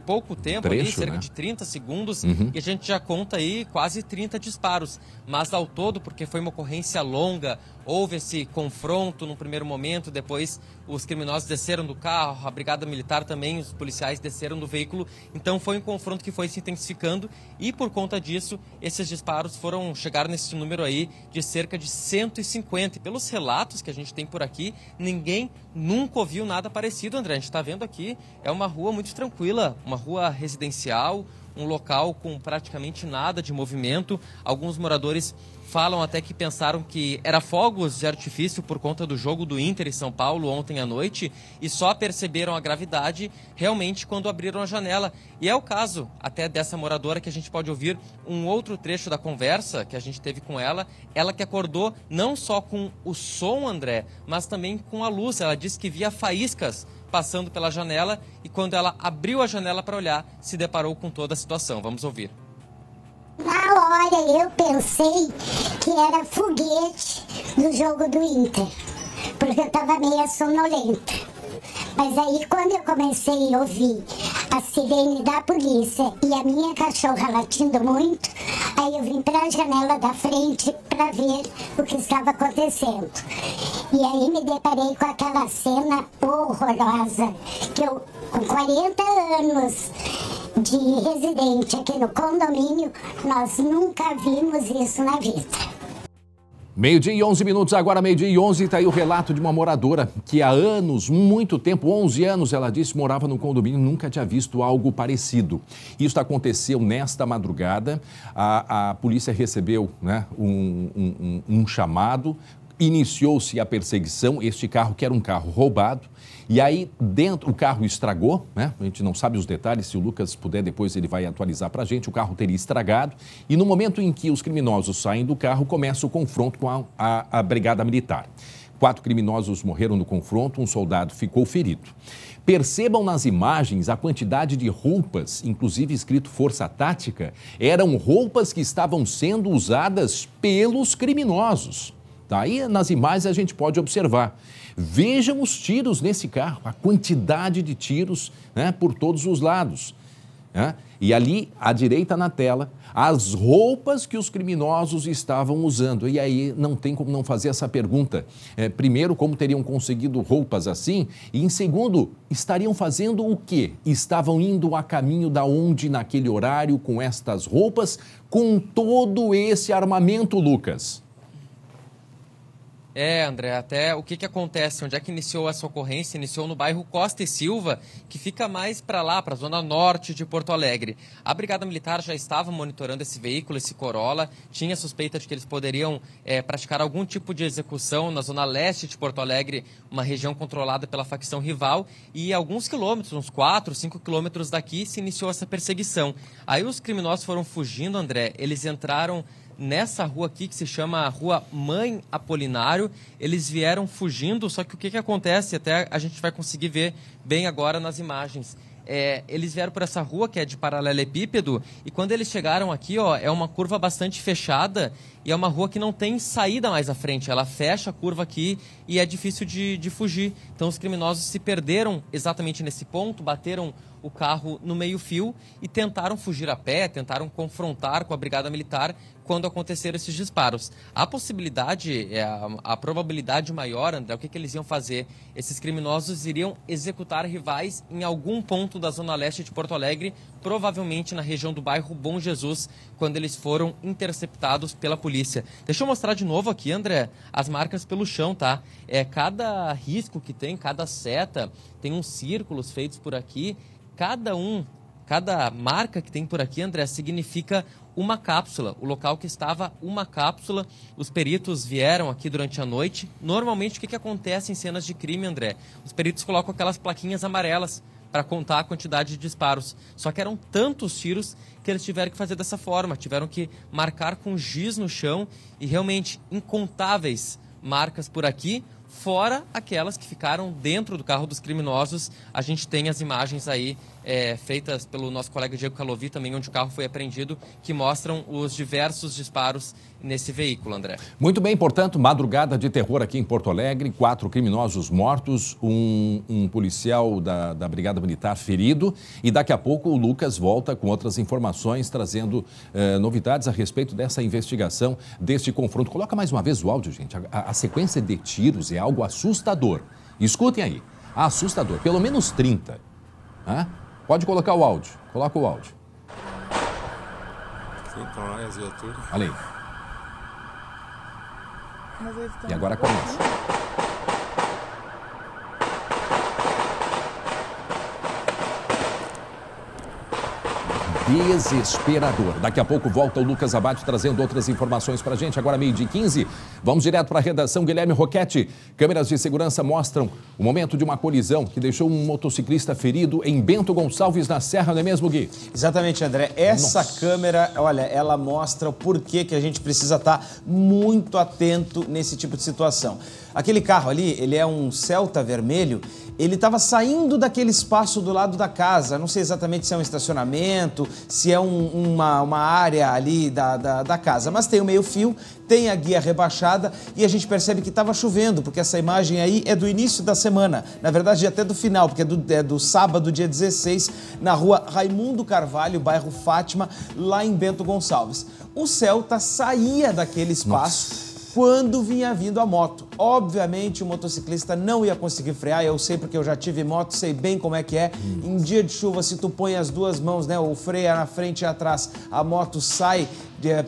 [SPEAKER 2] pouco tempo, trecho, ali, cerca de 30 segundos, e a gente já conta aí quase 30 disparos. Mas ao todo, porque foi uma ocorrência longa, houve esse confronto no primeiro momento, depois os criminosos desceram do carro, a brigada militar também, os policiais desceram do veículo, então foi um confronto que foi se intensificando e por conta disso, esses disparos chegaram nesse número aí de cerca de 150. E pelos relatos que a gente tem por aqui, ninguém nunca ouviu nada parecido, André. A gente está vendo aqui, é uma rua muito tranquila, uma rua residencial, um local com praticamente nada de movimento. Alguns moradores falam até que pensaram que era fogos de artifício por conta do jogo do Inter e São Paulo ontem à noite e só perceberam a gravidade realmente quando abriram a janela. E é o caso até dessa moradora que a gente pode ouvir um outro trecho da conversa que a gente teve com ela. Ela que acordou não só com o som, André, mas também com a luz. Ela disse que via faíscas passando pela janela e quando ela abriu a janela para olhar, se deparou com toda a situação. Vamos ouvir.
[SPEAKER 14] Na hora eu pensei que era foguete do jogo do Inter, porque eu estava meio sonolenta. Mas aí quando eu comecei a ouvir a sirene da polícia e a minha cachorra latindo muito, aí eu vim para a janela da frente para ver o que estava acontecendo. E aí me deparei com aquela cena horrorosa, que eu, com 40 anos de residente aqui no condomínio, nós nunca vimos isso na vida.
[SPEAKER 1] 12h e 11 minutos, agora 12h e 11, está aí o relato de uma moradora que há anos, muito tempo, 11 anos, ela disse, morava no condomínio e nunca tinha visto algo parecido. Isso aconteceu nesta madrugada, a polícia recebeu, né, um chamado, iniciou-se a perseguição, este carro que era um carro roubado, e aí dentro o carro estragou, né? A gente não sabe os detalhes, se o Lucas puder depois ele vai atualizar para a gente, o carro teria estragado, e no momento em que os criminosos saem do carro, começa o confronto com a brigada militar. 4 criminosos morreram no confronto, um soldado ficou ferido. Percebam nas imagens a quantidade de roupas, inclusive escrito Força Tática, eram roupas que estavam sendo usadas pelos criminosos. Aí nas imagens a gente pode observar. Vejam os tiros nesse carro, a quantidade de tiros, né, por todos os lados. Né? E ali, à direita na tela, as roupas que os criminosos estavam usando. E aí não tem como não fazer essa pergunta. Primeiro, como teriam conseguido roupas assim? E em segundo, estariam fazendo o quê? Estavam indo a caminho da onde naquele horário com estas roupas, com todo esse armamento, Lucas?
[SPEAKER 2] André, até o que acontece? Onde é que iniciou essa ocorrência? Iniciou no bairro Costa e Silva, que fica mais para lá, para a zona norte de Porto Alegre. A Brigada Militar já estava monitorando esse veículo, esse Corolla, tinha suspeita de que eles poderiam praticar algum tipo de execução na zona leste de Porto Alegre, uma região controlada pela facção rival, e alguns quilômetros, uns 4, 5 quilômetros daqui, se iniciou essa perseguição. Aí os criminosos foram fugindo, André, eles entraram nessa rua aqui, que se chama Rua Mãe Apolinário. Eles vieram fugindo, só que o que acontece, até a gente vai conseguir ver bem agora nas imagens. Eles vieram por essa rua, que é de paralelepípedo, e quando eles chegaram aqui, ó, é uma curva bastante fechada, e é uma rua que não tem saída mais à frente. Ela fecha a curva aqui e é difícil de fugir. Então os criminosos se perderam exatamente nesse ponto, bateram o carro no meio-fio e tentaram fugir a pé, tentaram confrontar com a Brigada Militar quando aconteceram esses disparos. A possibilidade, a probabilidade maior, André, o que eles iam fazer? Esses criminosos iriam executar rivais em algum ponto da zona leste de Porto Alegre, provavelmente na região do bairro Bom Jesus, quando eles foram interceptados pela polícia. Deixa eu mostrar de novo aqui, André, as marcas pelo chão, tá? Cada risco que tem, cada seta, tem uns círculos feitos por aqui. Cada marca que tem por aqui, André, significa uma cápsula. O local que estava uma cápsula, os peritos vieram aqui durante a noite. Normalmente, o que acontece em cenas de crime, André? Os peritos colocam aquelas plaquinhas amarelas para contar a quantidade de disparos. Só que eram tantos tiros que eles tiveram que fazer dessa forma. Tiveram que marcar com giz no chão e realmente incontáveis marcas por aqui, fora aquelas que ficaram dentro do carro dos criminosos. A gente tem as imagens aí feitas pelo nosso colega Diego Calovi também, onde o carro foi apreendido, que mostram os diversos disparos nesse veículo, André.
[SPEAKER 1] Muito bem, portanto, madrugada de terror aqui em Porto Alegre, 4 criminosos mortos, um policial da Brigada Militar ferido, e daqui a pouco o Lucas volta com outras informações, trazendo novidades a respeito dessa investigação, deste confronto. Coloca mais uma vez o áudio, gente. A sequência de tiros é algo assustador. Escutem aí, assustador, pelo menos 30. Pode colocar o áudio, coloca o áudio. Olha aí. E agora começa. Desesperador. Daqui a pouco volta o Lucas Abate trazendo outras informações pra gente. Agora 12h15. Vamos direto para a redação. Guilherme Roquete. Câmeras de segurança mostram o momento de uma colisão que deixou um motociclista ferido em Bento Gonçalves, na Serra, não é mesmo, Gui?
[SPEAKER 9] Exatamente, André. Essa câmera, olha, ela mostra o porquê que a gente precisa estar muito atento nesse tipo de situação. Aquele carro ali, ele é um Celta vermelho, ele estava saindo daquele espaço do lado da casa. Não sei exatamente se é um estacionamento, se é uma área ali da casa, mas tem o meio-fio, tem a guia rebaixada e a gente percebe que estava chovendo, porque essa imagem aí é do início da semana, na verdade até do final, porque é do sábado, dia 16, na rua Raimundo Carvalho, bairro Fátima, lá em Bento Gonçalves. O Celta saía daquele espaço quando vinha vindo a moto. Obviamente o motociclista não ia conseguir frear, eu sei porque eu já tive moto, sei bem como é que é. Em dia de chuva, se tu põe as duas mãos, né, o freio é na frente e atrás, a moto sai,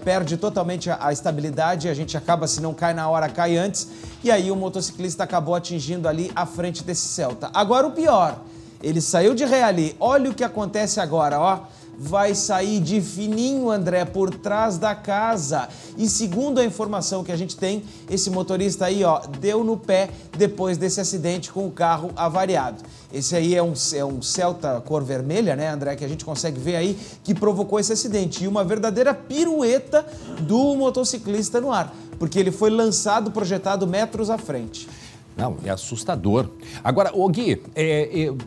[SPEAKER 9] perde totalmente a estabilidade, a gente acaba, se não cai na hora, cai antes. E aí o motociclista acabou atingindo ali a frente desse Celta. Agora o pior, ele saiu de ré ali, olha o que acontece agora, ó. Vai sair de fininho, André, por trás da casa. E segundo a informação que a gente tem, esse motorista aí, ó, deu no pé depois desse acidente com o carro avariado. Esse aí é um Celta cor vermelha, né, André, que a gente consegue ver aí, que provocou esse acidente. E uma verdadeira pirueta do motociclista no ar, porque ele foi lançado, projetado metros à frente.
[SPEAKER 1] Não, é assustador. Agora, ô Gui,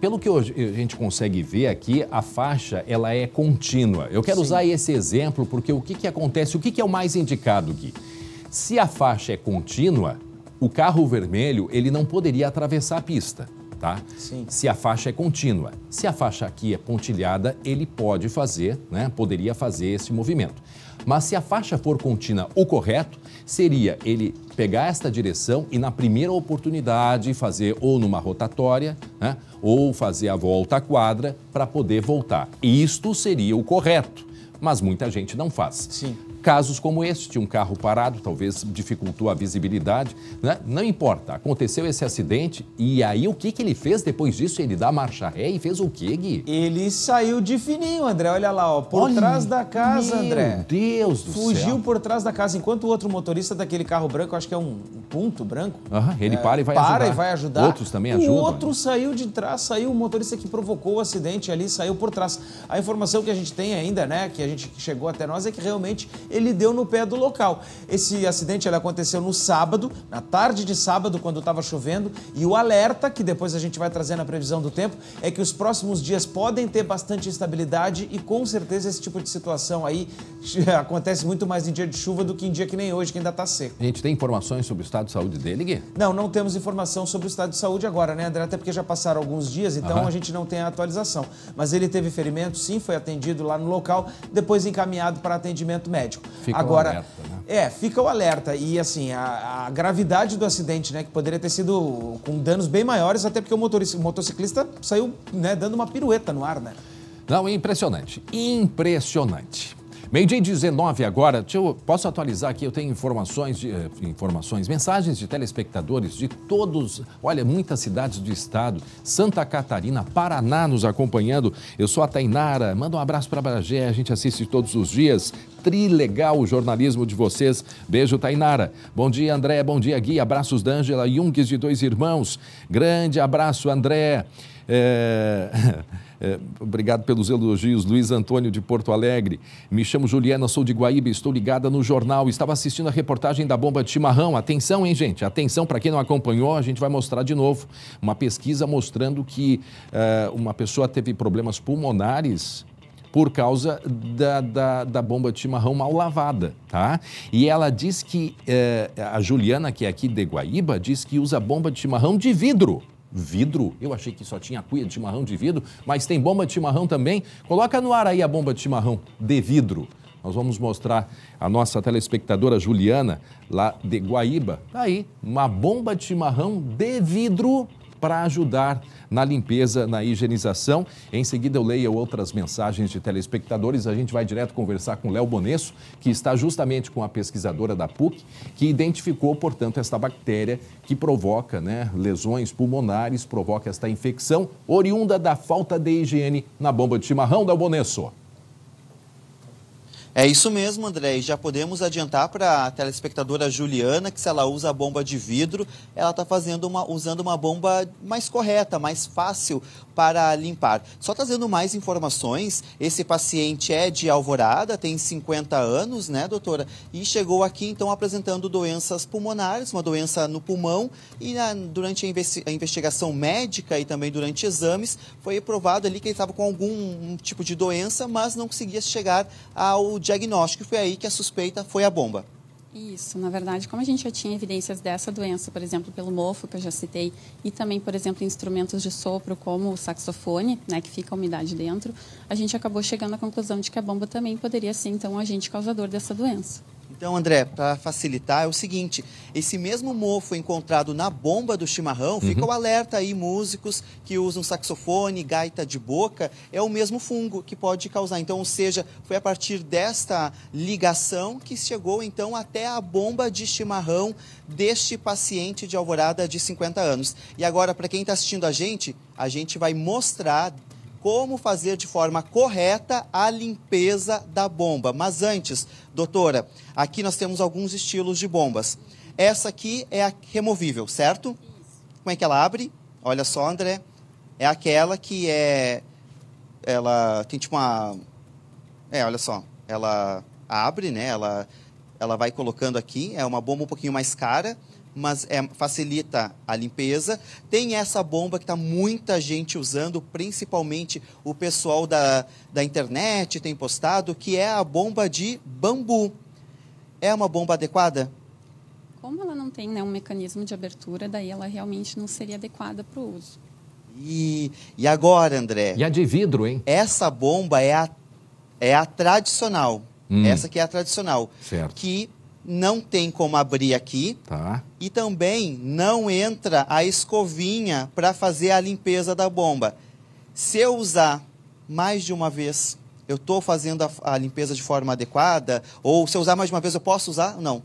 [SPEAKER 1] pelo que a gente consegue ver aqui, a faixa ela é contínua. Eu quero usar esse exemplo porque o que acontece, o que é o mais indicado, Gui? Se a faixa é contínua, o carro vermelho ele não poderia atravessar a pista, tá?
[SPEAKER 9] Sim.
[SPEAKER 1] Se a faixa é contínua. Se a faixa aqui é pontilhada, ele pode fazer, né? Poderia fazer esse movimento. Mas se a faixa for contínua, o correto seria ele pegar esta direção e na primeira oportunidade fazer ou numa rotatória, né? Ou fazer a volta à quadra para poder voltar. Isto seria o correto, mas muita gente não faz.
[SPEAKER 9] Sim.
[SPEAKER 1] Casos como este, um carro parado, talvez dificultou a visibilidade, né? Não importa, aconteceu esse acidente e aí o que ele fez depois disso? Ele dá marcha ré e fez o quê, Gui?
[SPEAKER 9] Ele saiu de fininho, André, olha lá, ó, por trás da casa, André.
[SPEAKER 1] Meu Deus do céu.
[SPEAKER 9] Fugiu por trás da casa, enquanto o outro motorista daquele carro branco, acho que é um ponto branco.
[SPEAKER 1] Ele para e vai ajudar.
[SPEAKER 9] Para e vai ajudar.
[SPEAKER 1] Outros também ajudam.
[SPEAKER 9] O outro saiu de trás, saiu o motorista que provocou o acidente ali, saiu por trás. A informação que a gente tem ainda, né, que a gente chegou até nós, é que realmente ele deu no pé do local. Esse acidente ele aconteceu no sábado, na tarde de sábado, quando estava chovendo, e o alerta, que depois a gente vai trazer na previsão do tempo, é que os próximos dias podem ter bastante instabilidade e com certeza esse tipo de situação aí acontece muito mais em dia de chuva do que em dia que nem hoje, que ainda está seco.
[SPEAKER 1] A gente tem informações sobre o estado de saúde dele, Gui?
[SPEAKER 9] Não temos informação sobre o estado de saúde agora, né, André? Até porque já passaram alguns dias, então a gente não tem a atualização. Mas ele teve ferimento, sim, foi atendido lá no local, depois encaminhado para atendimento médico.
[SPEAKER 1] Fica
[SPEAKER 9] agora,
[SPEAKER 1] o alerta, né?
[SPEAKER 9] Fica o alerta. E assim, a gravidade do acidente, né, que poderia ter sido com danos bem maiores, até porque o motociclista saiu, né, dando uma pirueta no ar, né?
[SPEAKER 1] Não, impressionante. Impressionante. Meio-dia 19 agora, posso atualizar aqui, eu tenho informações, mensagens de telespectadores de todos, olha, muitas cidades do estado, Santa Catarina, Paraná nos acompanhando. Eu sou a Tainara, manda um abraço para Bagé, a gente assiste todos os dias. Trilegal o jornalismo de vocês. Beijo, Tainara. Bom dia, André, bom dia, Gui. Abraços da Ângela Jungs de Dois Irmãos. Grande abraço, André. Obrigado pelos elogios, Luiz Antônio de Porto Alegre. Me chamo Juliana, sou de Guaíba, estou ligada no jornal. Estava assistindo a reportagem da bomba de chimarrão. Atenção, hein, gente? Atenção, para quem não acompanhou, a gente vai mostrar de novo uma pesquisa mostrando que uma pessoa teve problemas pulmonares por causa da bomba de chimarrão mal lavada, tá? E ela diz que, a Juliana, que é aqui de Guaíba, diz que usa bomba de chimarrão de vidro. Vidro? Eu achei que só tinha cuia de chimarrão de vidro, mas tem bomba de chimarrão também. Coloca no ar aí a bomba de chimarrão de vidro. Nós vamos mostrar a nossa telespectadora Juliana, lá de Guaíba. Aí, uma bomba de chimarrão de vidro para ajudar na limpeza, na higienização. Em seguida eu leio outras mensagens de telespectadores. A gente vai direto conversar com Léo Bonesso, que está justamente com a pesquisadora da PUC, que identificou, portanto, esta bactéria que provoca, né, lesões pulmonares, provoca esta infecção oriunda da falta de higiene na bomba de chimarrão. Léo Bonesso.
[SPEAKER 10] É isso mesmo, André. E já podemos adiantar para a telespectadora Juliana que se ela usa a bomba de vidro, ela está usando uma bomba mais correta, mais fácil para limpar. Só trazendo mais informações, esse paciente é de Alvorada, tem 50 anos, né, doutora? E chegou aqui, então, apresentando doenças pulmonares, uma doença no pulmão, e durante a investigação médica e também durante exames, foi provado ali que ele estava com algum tipo de doença, mas não conseguia chegar ao diagnóstico. Foi aí que a suspeita foi a bomba.
[SPEAKER 11] Isso, na verdade, como a gente já tinha evidências dessa doença, por exemplo, pelo mofo, que eu já citei, e também, por exemplo, instrumentos de sopro, como o saxofone, né, que fica a umidade dentro, a gente acabou chegando à conclusão de que a bomba também poderia ser, então, um agente causador dessa doença.
[SPEAKER 10] Então, André, para facilitar, é o seguinte, esse mesmo mofo encontrado na bomba do chimarrão, fica o alerta aí, músicos que usam saxofone, gaita de boca, é o mesmo fungo que pode causar. Então, ou seja, foi a partir desta ligação que chegou, então, até a bomba de chimarrão deste paciente de Alvorada de 50 anos. E agora, para quem está assistindo a gente vai mostrar como fazer de forma correta a limpeza da bomba. Mas antes, doutora, aqui nós temos alguns estilos de bombas. Essa aqui é a removível, certo? Como é que ela abre? Olha só, André. É aquela que ela tem tipo uma... olha só. Ela abre, né? Ela vai colocando aqui. É uma bomba um pouquinho mais cara. mas facilita a limpeza. Tem essa bomba que está muita gente usando, principalmente o pessoal da internet tem postado, que é a bomba de bambu. É uma bomba adequada?
[SPEAKER 11] Como ela não tem, né, um mecanismo de abertura, daí ela realmente não seria adequada para o uso.
[SPEAKER 10] E agora, André?
[SPEAKER 1] E a de vidro, hein?
[SPEAKER 10] Essa bomba é a tradicional. Essa que é a tradicional.
[SPEAKER 1] Certo.
[SPEAKER 10] Que não tem como abrir aqui.
[SPEAKER 1] Tá.
[SPEAKER 10] E também não entra a escovinha para fazer a limpeza da bomba. Se eu usar mais de uma vez, eu estou fazendo a limpeza de forma adequada? Ou se eu usar mais de uma vez, eu posso usar? Não.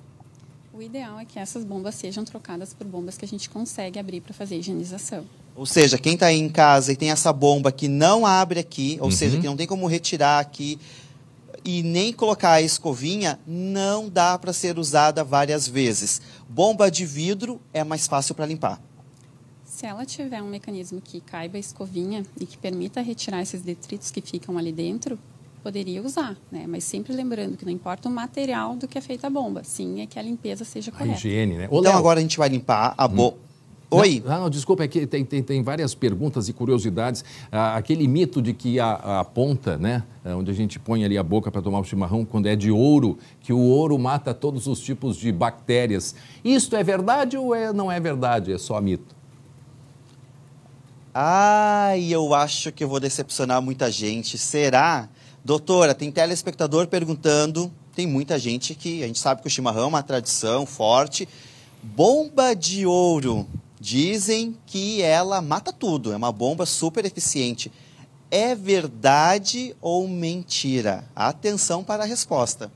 [SPEAKER 11] O ideal é que essas bombas sejam trocadas por bombas que a gente consegue abrir para fazer higienização.
[SPEAKER 10] Ou seja, quem está aí em casa e tem essa bomba que não abre aqui, ou seja, que não tem como retirar aqui e nem colocar a escovinha, não dá para ser usada várias vezes. Bomba de vidro é mais fácil para limpar.
[SPEAKER 11] Se ela tiver um mecanismo que caiba a escovinha e que permita retirar esses detritos que ficam ali dentro, poderia usar, né? Mas sempre lembrando que não importa o material do que é feita a bomba, sim é que a limpeza seja correta.
[SPEAKER 1] A higiene, né?
[SPEAKER 10] Então agora a gente vai limpar a bomba. Oi?
[SPEAKER 1] Não, desculpa, é que tem várias perguntas e curiosidades. Aquele mito de que a ponta, né, onde a gente põe ali a boca para tomar o chimarrão, quando é de ouro, que o ouro mata todos os tipos de bactérias. Isto é verdade ou não é verdade? É só mito?
[SPEAKER 10] Eu acho que eu vou decepcionar muita gente. Será? Doutora, tem telespectador perguntando, tem muita gente que a gente sabe que o chimarrão é uma tradição forte. Bomba de ouro. Dizem que ela mata tudo, é uma bomba super eficiente. É verdade ou mentira? Atenção para a resposta.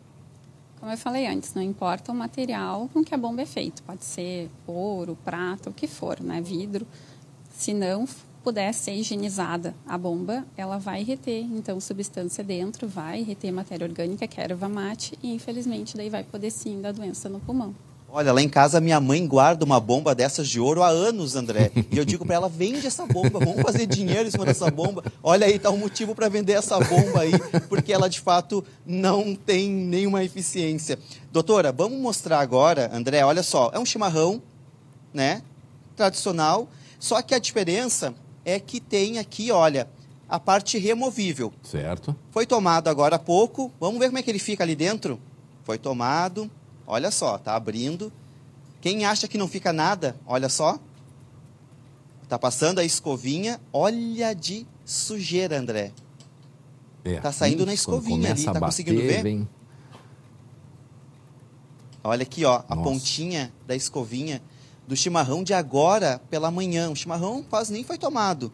[SPEAKER 11] Como eu falei antes, não importa o material com que a bomba é feita. Pode ser ouro, prata, o que for, né? Vidro. Se não puder ser higienizada a bomba, ela vai reter, então, substância dentro, vai reter matéria orgânica, que é a erva mate, e infelizmente daí vai poder sim dar doença no pulmão.
[SPEAKER 10] Olha, lá em casa minha mãe guarda uma bomba dessas de ouro há anos, André. E eu digo para ela, vende essa bomba, vamos fazer dinheiro em cima dessa bomba. Olha aí, tá um motivo para vender essa bomba aí, porque ela de fato não tem nenhuma eficiência. Doutora, vamos mostrar agora, André, olha só, é um chimarrão, né, tradicional, só que a diferença é que tem aqui, olha, a parte removível.
[SPEAKER 1] Certo.
[SPEAKER 10] Foi tomado agora há pouco, vamos ver como é que ele fica ali dentro? Foi tomado... Olha só, tá abrindo. Quem acha que não fica nada, olha só. Tá passando a escovinha. Olha de sujeira, André. Tá saindo na escovinha ali, tá conseguindo ver? Vem. Olha aqui, ó, a pontinha da escovinha do chimarrão de agora pela manhã. O chimarrão quase nem foi tomado.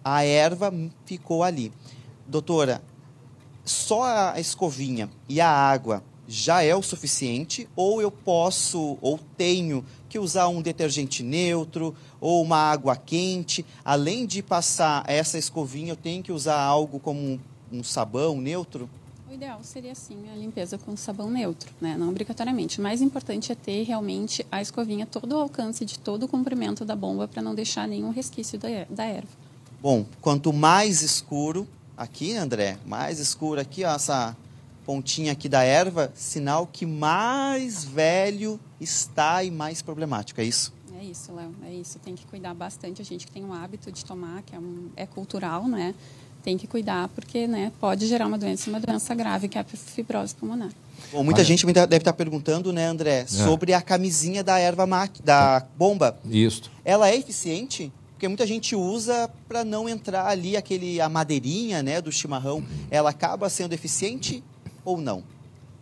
[SPEAKER 10] A erva ficou ali. Doutora, só a escovinha e a água já é o suficiente, ou eu posso, ou tenho que usar um detergente neutro, ou uma água quente? Além de passar essa escovinha, eu tenho que usar algo como um sabão neutro?
[SPEAKER 11] O ideal seria, sim, a limpeza com sabão neutro, né? Não obrigatoriamente. O mais importante é ter realmente a escovinha todo o alcance de todo o comprimento da bomba para não deixar nenhum resquício da erva.
[SPEAKER 10] Bom, quanto mais escuro, aqui, André, mais escuro aqui, ó, essa pontinha aqui da erva, sinal que mais velho está e mais problemático, é isso?
[SPEAKER 11] É isso, Léo, é isso. Tem que cuidar bastante. A gente que tem o hábito de tomar, que é cultural, né? Tem que cuidar porque, né, pode gerar uma doença grave, que é a fibrose pulmonar.
[SPEAKER 10] Bom, muita gente deve estar perguntando, né, André, sobre a camisinha da erva mate, da bomba.
[SPEAKER 1] Isso.
[SPEAKER 10] Ela é eficiente? Porque muita gente usa para não entrar ali a madeirinha, né, do chimarrão. Ela acaba sendo eficiente ou não?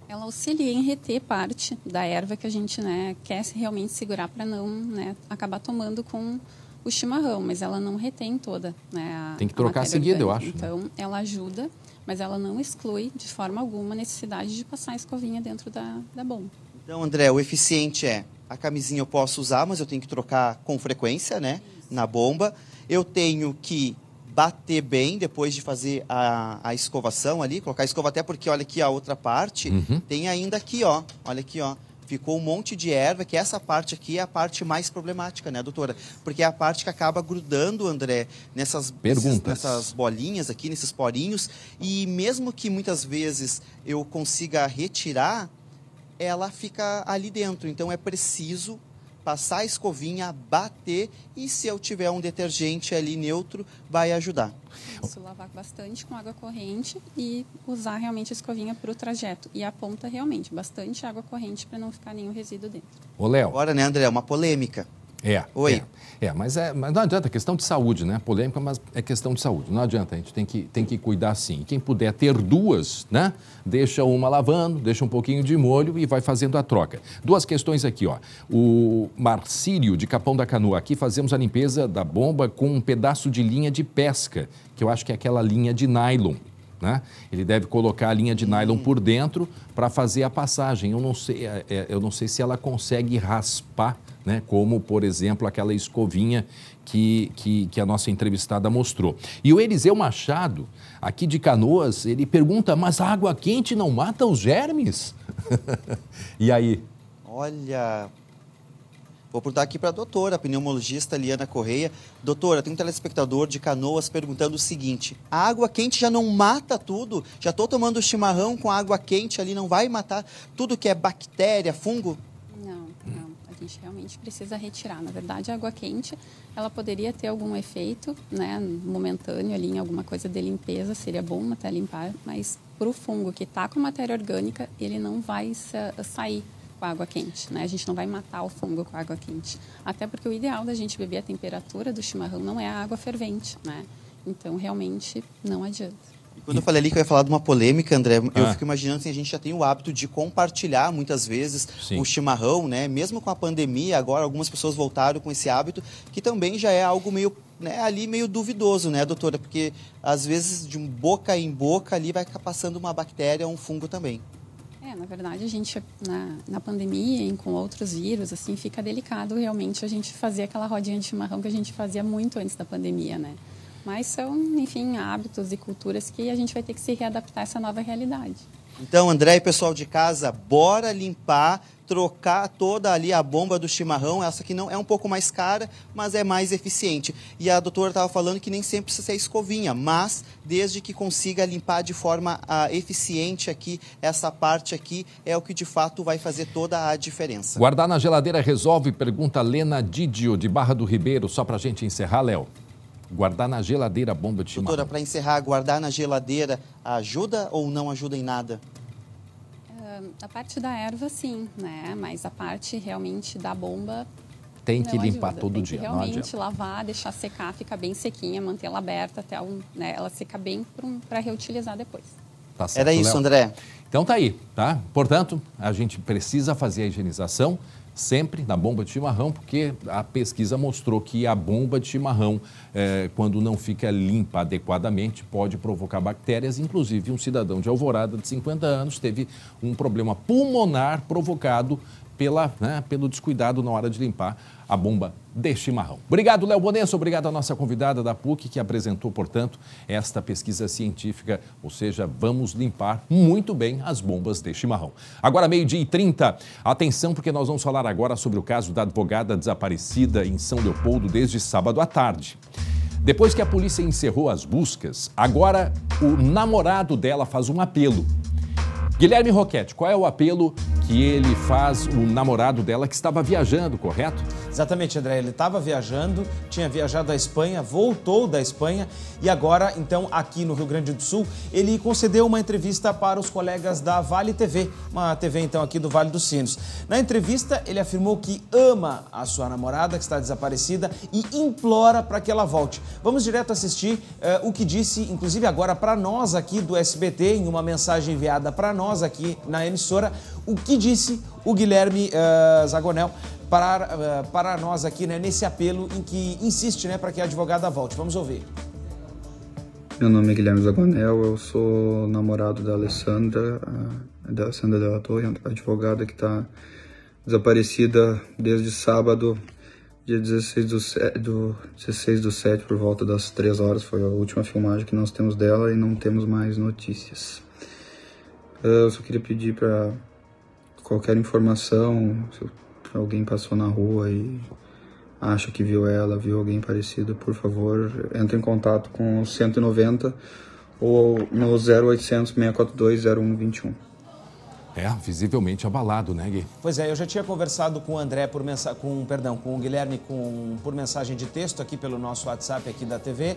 [SPEAKER 11] Ela auxilia em reter parte da erva que a gente, né, quer realmente segurar para não, né, acabar tomando com o chimarrão, mas ela não retém toda, né,
[SPEAKER 1] tem que trocar seguida, eu acho.
[SPEAKER 11] Então, né? Ela ajuda, mas ela não exclui de forma alguma a necessidade de passar a escovinha dentro da bomba.
[SPEAKER 10] Então, André, o eficiente é a camisinha eu posso usar, mas eu tenho que trocar com frequência, né, na bomba. Eu tenho que bater bem depois de fazer a escovação ali, colocar a escova até porque, olha aqui a outra parte, tem ainda aqui, ó, olha aqui, ó, ficou um monte de erva, que essa parte aqui é a parte mais problemática, né, doutora? Porque é a parte que acaba grudando, André, nessas bolinhas aqui, nesses porinhos, e mesmo que muitas vezes eu consiga retirar, ela fica ali dentro, então é preciso passar a escovinha, bater e se eu tiver um detergente ali neutro, vai ajudar.
[SPEAKER 11] Isso, lavar bastante com água corrente e usar realmente a escovinha para o trajeto. E a ponta realmente, bastante água corrente para não ficar nenhum resíduo dentro.
[SPEAKER 1] Ô, Léo.
[SPEAKER 10] Agora, né, André, uma polêmica.
[SPEAKER 1] Oi. Mas não adianta, é questão de saúde, né? Polêmica, mas é questão de saúde. Não adianta, a gente tem que cuidar sim. Quem puder ter duas, né? Deixa uma lavando, deixa um pouquinho de molho e vai fazendo a troca. Duas questões aqui, ó. O Marcílio, de Capão da Canoa. Aqui fazemos a limpeza da bomba com um pedaço de linha de pesca, que eu acho que é aquela linha de nylon. Né? Ele deve colocar a linha de nylon por dentro para fazer a passagem. Eu não sei se ela consegue raspar, né? Como, por exemplo, aquela escovinha que a nossa entrevistada mostrou. E o Eliseu Machado, aqui de Canoas, ele pergunta, mas a água quente não mata os germes? E aí?
[SPEAKER 10] Olha... Vou perguntar aqui para a doutora, a pneumologista Liana Correia. Doutora, tem um telespectador de Canoas perguntando o seguinte, a água quente já não mata tudo? Já estou tomando chimarrão com água quente ali, não vai matar tudo que é bactéria, fungo?
[SPEAKER 11] Não. A gente realmente precisa retirar. Na verdade, a água quente, ela poderia ter algum efeito, né, momentâneo ali em alguma coisa de limpeza, seria bom até limpar, mas para o fungo que está com matéria orgânica, ele não vai sair com a água quente, né? A gente não vai matar o fungo com a água quente. Até porque o ideal da gente beber a temperatura do chimarrão não é a água fervente, né? Então, realmente, não adianta.
[SPEAKER 10] Quando eu falei ali que eu ia falar de uma polêmica, André, eu fico imaginando assim, a gente já tem o hábito de compartilhar muitas vezes o chimarrão, né? Mesmo com a pandemia, agora algumas pessoas voltaram com esse hábito, que também já é algo meio, né, ali meio duvidoso, né, doutora? Porque às vezes de boca em boca ali vai ficar passando uma bactéria, um fungo também.
[SPEAKER 11] Na verdade, a gente, na pandemia e com outros vírus, assim, fica delicado realmente a gente fazer aquela rodinha de chimarrão que a gente fazia muito antes da pandemia, né? Mas são, enfim, hábitos e culturas que a gente vai ter que se readaptar a essa nova realidade.
[SPEAKER 10] Então, André e pessoal de casa, bora limpar, trocar toda ali a bomba do chimarrão. Essa aqui não é um pouco mais cara, mas é mais eficiente. E a doutora estava falando que nem sempre precisa ser escovinha, mas desde que consiga limpar de forma eficiente aqui, essa parte aqui é o que de fato vai fazer toda a diferença.
[SPEAKER 1] Guardar na geladeira resolve? Pergunta Lena Didio, de Barra do Ribeiro, só pra gente encerrar, Léo. Guardar na geladeira a bomba de chimarrão.
[SPEAKER 10] Doutora, para encerrar, guardar na geladeira ajuda ou não ajuda em nada?
[SPEAKER 11] A parte da erva, sim, né? Mas a parte realmente da bomba
[SPEAKER 1] tem que limpar
[SPEAKER 11] ajuda.
[SPEAKER 1] todo
[SPEAKER 11] tem
[SPEAKER 1] dia.
[SPEAKER 11] Que realmente lavar, deixar secar, ficar bem sequinha, manter ela aberta até ela secar bem para reutilizar depois.
[SPEAKER 1] Tá certo,
[SPEAKER 10] era isso, Léo. André.
[SPEAKER 1] Então tá aí, tá? Portanto, a gente precisa fazer a higienização sempre na bomba de chimarrão, porque a pesquisa mostrou que a bomba de chimarrão, quando não fica limpa adequadamente, pode provocar bactérias. Inclusive, um cidadão de Alvorada de 50 anos teve um problema pulmonar provocado pelo descuidado na hora de limpar a bomba de chimarrão. Obrigado, Léo Bonenso. Obrigado à nossa convidada da PUC, que apresentou, portanto, esta pesquisa científica, ou seja, vamos limpar muito bem as bombas de chimarrão. Agora, 12h30. Atenção, porque nós vamos falar agora sobre o caso da advogada desaparecida em São Leopoldo desde sábado à tarde. Depois que a polícia encerrou as buscas, agora o namorado dela faz um apelo. Guilherme Roquette, qual é o apelo que ele faz, o namorado dela que estava viajando, correto?
[SPEAKER 9] Exatamente, André. Ele estava viajando, tinha viajado à Espanha, voltou da Espanha e agora, então, aqui no Rio Grande do Sul, ele concedeu uma entrevista para os colegas da Vale TV, uma TV, então, aqui do Vale dos Sinos. Na entrevista, ele afirmou que ama a sua namorada, que está desaparecida, e implora para que ela volte. Vamos direto assistir o que disse, inclusive agora para nós aqui do SBT, em uma mensagem enviada para nós aqui na emissora, o que disse o Guilherme Zagonel para nós aqui, né, nesse apelo em que insiste, né, para que a advogada volte. Vamos ouvir.
[SPEAKER 15] Meu nome é Guilherme Zagonel, eu sou namorado da Alessandra Della Torre, a advogada que está desaparecida desde sábado, dia 16 do 7, por volta das 3 horas, foi a última filmagem que nós temos dela e não temos mais notícias. Eu só queria pedir para qualquer informação, se alguém passou na rua e acha que viu ela, viu alguém parecido, por favor, entre em contato com o 190 ou no 0800 642 0121.
[SPEAKER 1] Visivelmente abalado, né, Gui?
[SPEAKER 9] Pois é, eu já tinha conversado com o André com o Guilherme por mensagem de texto aqui pelo nosso WhatsApp aqui da TV.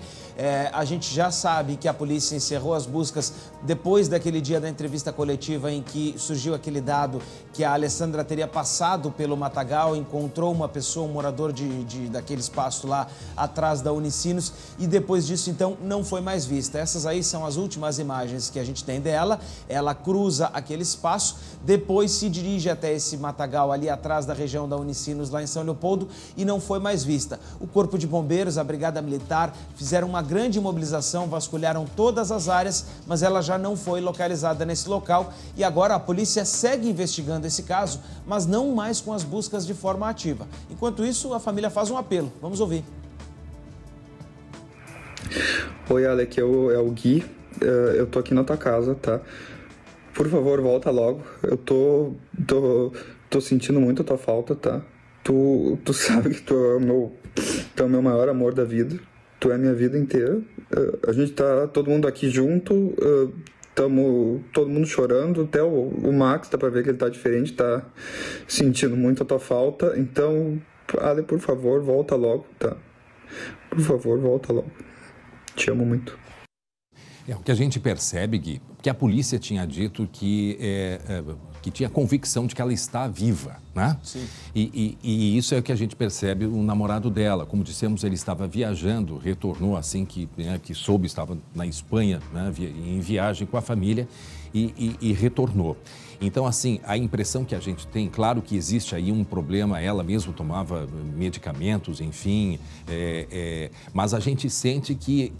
[SPEAKER 9] A gente já sabe que a polícia encerrou as buscas depois daquele dia da entrevista coletiva em que surgiu aquele dado que a Alessandra teria passado pelo matagal, encontrou uma pessoa, um morador daquele espaço lá atrás da Unicinos, e depois disso, então, não foi mais vista. Essas aí são as últimas imagens que a gente tem dela. Ela cruza aquele espaço, depois se dirige até esse matagal ali atrás da região da Unicinos, lá em São Leopoldo, e não foi mais vista. O Corpo de Bombeiros, a Brigada Militar, fizeram uma grande mobilização, vasculharam todas as áreas, mas ela já não foi localizada nesse local, e agora a polícia segue investigando esse caso, mas não mais com as buscas de forma ativa. Enquanto isso, a família faz um apelo. Vamos ouvir.
[SPEAKER 15] Oi, Ale, aqui é o Gui. Eu tô aqui na tua casa, tá? Por favor, volta logo. Eu tô sentindo muito a tua falta, tá? Tu sabe que tu é o meu maior amor da vida. Tu é a minha vida inteira. A gente tá todo mundo aqui junto. Tamo todo mundo chorando. Até o Max, dá pra ver que ele tá diferente, tá sentindo muito a tua falta. Então, Ale, por favor, volta logo, tá? Por favor, volta logo. Te amo muito.
[SPEAKER 1] O que a gente percebe, Gui, que a polícia tinha dito que tinha convicção de que ela está viva, né? Sim. E isso é o que a gente percebe o namorado dela. Como dissemos, ele estava viajando, retornou assim que soube, estava na Espanha, né, em viagem com a família e retornou. Então, assim, a impressão que a gente tem, claro que existe aí um problema, ela mesma tomava medicamentos, enfim, mas a gente sente que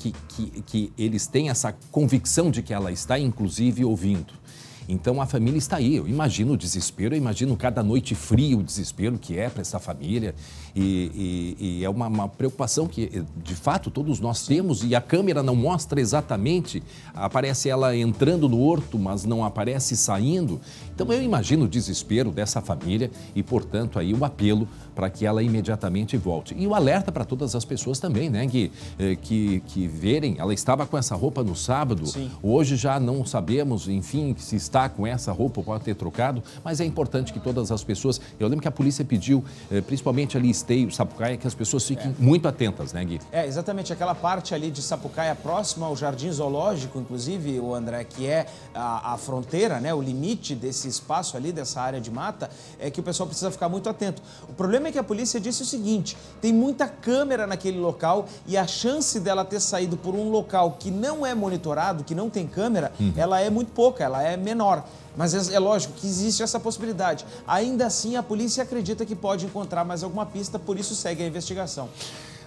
[SPEAKER 1] eles têm essa convicção de que ela está, inclusive, ouvindo. Então, a família está aí. Eu imagino o desespero, eu imagino cada noite fria o desespero que é para essa família. E é uma preocupação que, de fato, todos nós temos. E a câmera não mostra exatamente. Aparece ela entrando no horto, mas não aparece saindo. Então, eu imagino o desespero dessa família e, portanto, aí o apelo para que ela imediatamente volte. E o alerta para todas as pessoas também, né, que verem. Ela estava com essa roupa no sábado. Sim. Hoje já não sabemos, enfim, se está com essa roupa, pode ter trocado, mas é importante que todas as pessoas... Eu lembro que a polícia pediu, principalmente ali Esteio, Sapucaia, que as pessoas fiquem muito atentas, né, Gui?
[SPEAKER 9] Exatamente, aquela parte ali de Sapucaia, próxima ao Jardim Zoológico, inclusive, o André, que é a fronteira, né, o limite desse espaço ali, dessa área de mata, é que o pessoal precisa ficar muito atento. O problema é que a polícia disse o seguinte, tem muita câmera naquele local e a chance dela ter saído por um local que não é monitorado, que não tem câmera, ela é muito pouca, ela é menor. Mas é lógico que existe essa possibilidade. Ainda assim, a polícia acredita que pode encontrar mais alguma pista, por isso segue a investigação.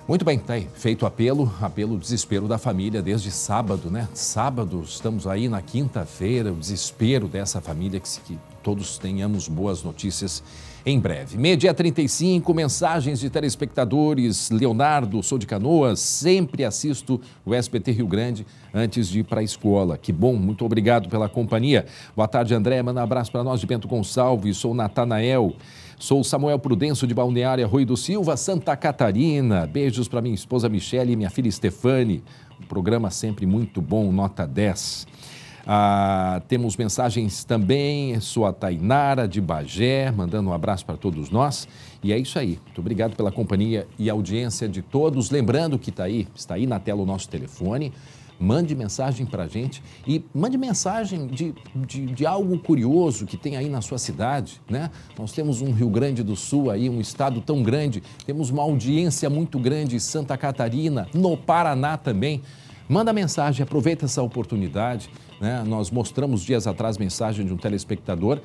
[SPEAKER 1] Muito bem, tá aí. Feito o apelo, desespero da família desde sábado, né? Sábado, estamos aí na quinta-feira, o desespero dessa família, que todos tenhamos boas notícias em breve. 12h35, mensagens de telespectadores. Leonardo, sou de Canoas, sempre assisto o SBT Rio Grande antes de ir para a escola. Que bom, muito obrigado pela companhia. Boa tarde, André, manda um abraço para nós de Bento Gonçalves, sou Natanael. Sou Samuel Prudêncio de Balneário Arroio do Silva, Santa Catarina. Beijos para minha esposa Michele e minha filha Stefane. Um programa sempre muito bom, nota 10. Temos mensagens também, sou a Tainara de Bagé, mandando um abraço para todos nós. E é isso aí, muito obrigado pela companhia e audiência de todos. Lembrando que está aí na tela o nosso telefone. Mande mensagem para a gente e mande mensagem de algo curioso que tem aí na sua cidade, né? Nós temos um Rio Grande do Sul aí, um estado tão grande, temos uma audiência muito grande em Santa Catarina, no Paraná também. Manda mensagem, aproveita essa oportunidade, né? Nós mostramos dias atrás mensagem de um telespectador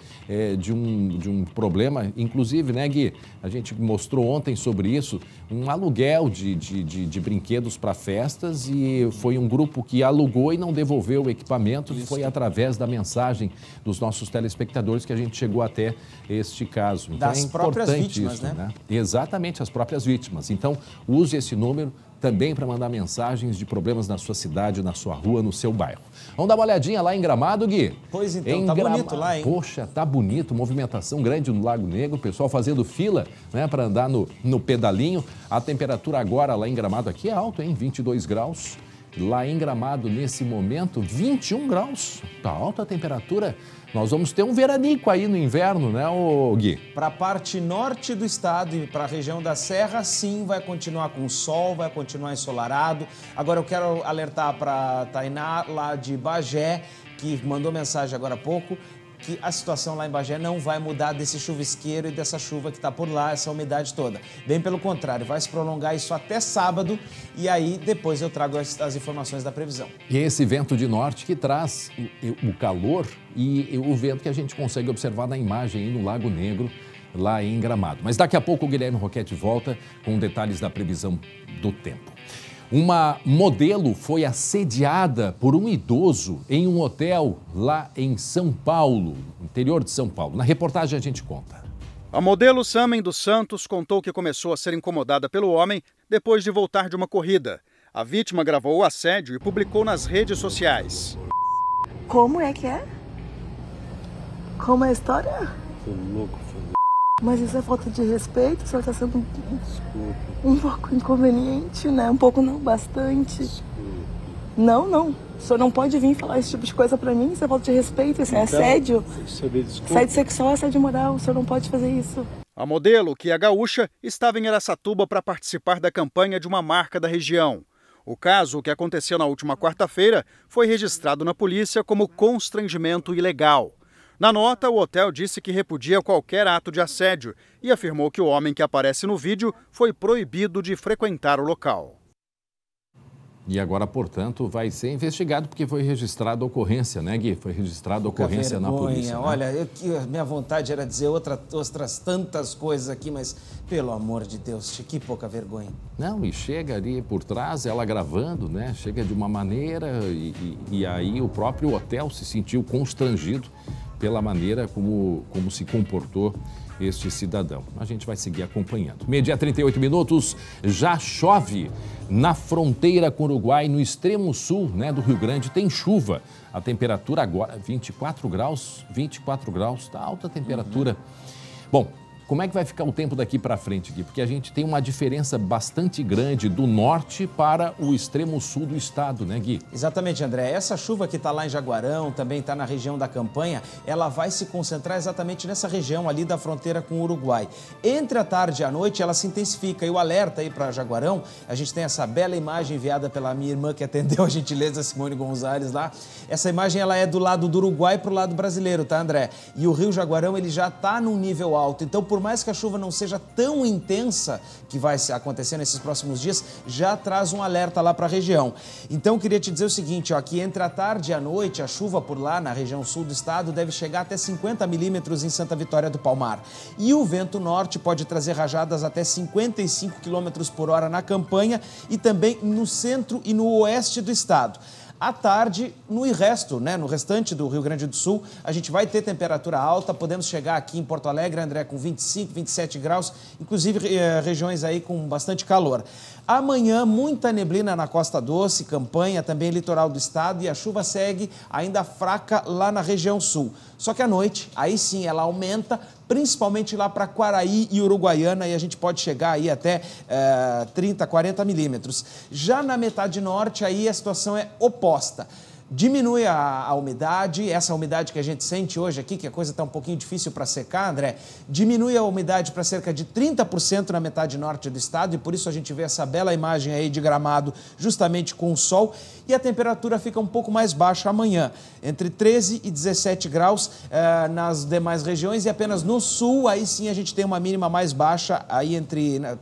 [SPEAKER 1] de um problema, inclusive, né, Gui? A gente mostrou ontem sobre isso, um aluguel de brinquedos para festas e foi um grupo que alugou e não devolveu o equipamento. Isso. Foi através da mensagem dos nossos telespectadores que a gente chegou até este caso. Então,
[SPEAKER 9] das próprias vítimas, isso, né?
[SPEAKER 1] Exatamente, as próprias vítimas. Então, use esse número também para mandar mensagens de problemas na sua cidade, na sua rua, no seu bairro. Vamos dar uma olhadinha lá em Gramado, Gui?
[SPEAKER 9] Pois então, tá bonito lá, hein?
[SPEAKER 1] Poxa, tá bonito, movimentação grande no Lago Negro, o pessoal fazendo fila, né, para andar no pedalinho. A temperatura agora lá em Gramado aqui é alta, hein? 22 graus. lá em Gramado nesse momento, 21 graus. Tá alta a temperatura. Nós vamos ter um veranico aí no inverno, né, Gui?
[SPEAKER 9] Para a parte norte do estado e para a região da Serra, sim, vai continuar com sol, vai continuar ensolarado. Agora eu quero alertar para a Tainá, lá de Bagé, que mandou mensagem agora há pouco, que a situação lá em Bagé não vai mudar desse chuvisqueiro e dessa chuva que está por lá, essa umidade toda. Bem pelo contrário, vai se prolongar isso até sábado e aí depois eu trago as informações da previsão.
[SPEAKER 1] E esse vento de norte que traz o calor e o vento que a gente consegue observar na imagem aí no Lago Negro, lá em Gramado. Mas daqui a pouco o Guilherme Roquette volta com detalhes da previsão do tempo. Uma modelo foi assediada por um idoso em um hotel lá em São Paulo, interior de São Paulo. Na reportagem a gente conta.
[SPEAKER 16] A modelo Samen dos Santos contou que começou a ser incomodada pelo homem depois de voltar de uma corrida. A vítima gravou o assédio e publicou nas redes sociais.
[SPEAKER 17] Como é que é? Como é a história?
[SPEAKER 18] Tô louco,
[SPEAKER 17] mas isso é falta de respeito, o senhor está sendo um pouco inconveniente, né? Um pouco não, bastante. Não, não. O senhor não pode vir falar esse tipo de coisa pra mim, isso é falta de respeito, isso é assédio. Assédio sexual, assédio moral, o senhor não pode fazer isso.
[SPEAKER 16] A modelo, que é gaúcha, estava em Araçatuba para participar da campanha de uma marca da região. O caso, que aconteceu na última quarta-feira, foi registrado na polícia como constrangimento ilegal. Na nota, o hotel disse que repudia qualquer ato de assédio e afirmou que o homem que aparece no vídeo foi proibido de frequentar o local.
[SPEAKER 1] E agora, portanto, vai ser investigado porque foi registrada a ocorrência, né, Gui? Foi registrada a ocorrência na polícia. Né?
[SPEAKER 9] Olha, minha vontade era dizer outras tantas coisas aqui, mas pelo amor de Deus, que pouca vergonha.
[SPEAKER 1] Não, e chega ali por trás, ela gravando, né? Chega de uma maneira e aí o próprio hotel se sentiu constrangido pela maneira como se comportou este cidadão. A gente vai seguir acompanhando. 12h38, já chove na fronteira com o Uruguai, no extremo sul, né, do Rio Grande, tem chuva. A temperatura agora, 24 graus, tá alta a temperatura. Bom, como é que vai ficar o tempo daqui para frente, Gui? Porque a gente tem uma diferença bastante grande do norte para o extremo sul do estado, né, Gui?
[SPEAKER 9] Exatamente, André. Essa chuva que está lá em Jaguarão, também está na região da Campanha, ela vai se concentrar exatamente nessa região ali da fronteira com o Uruguai. Entre a tarde e a noite, ela se intensifica. E o alerta aí para Jaguarão, a gente tem essa bela imagem enviada pela minha irmã, que atendeu a gentileza, Simone Gonzalez, lá. Essa imagem, ela é do lado do Uruguai para o lado brasileiro, tá, André? E o Rio Jaguarão, ele já está num nível alto. Então, por mais que a chuva não seja tão intensa que vai acontecer nesses próximos dias, já traz um alerta lá para a região. Então, eu queria te dizer o seguinte, ó, que entre a tarde e a noite, a chuva por lá, na região sul do estado, deve chegar até 50 milímetros em Santa Vitória do Palmar. E o vento norte pode trazer rajadas até 55 quilômetros por hora na Campanha e também no centro e no oeste do estado. À tarde, no restante do Rio Grande do Sul, a gente vai ter temperatura alta, podemos chegar aqui em Porto Alegre, André, com 25, 27 graus, inclusive regiões aí com bastante calor. Amanhã, muita neblina na Costa Doce, Campanha, também litoral do estado, e a chuva segue ainda fraca lá na região sul. Só que à noite, aí sim, ela aumenta, principalmente lá para Quaraí e Uruguaiana, e a gente pode chegar aí até 30, 40 milímetros. Já na metade norte, aí a situação é oposta. Diminui a umidade, essa umidade que a gente sente hoje aqui, que a coisa está um pouquinho difícil para secar, André, diminui a umidade para cerca de 30% na metade norte do estado, e por isso a gente vê essa bela imagem aí de Gramado, justamente com o sol, e a temperatura fica um pouco mais baixa amanhã, entre 13 e 17 graus nas demais regiões, e apenas no sul, aí sim a gente tem uma mínima mais baixa, aí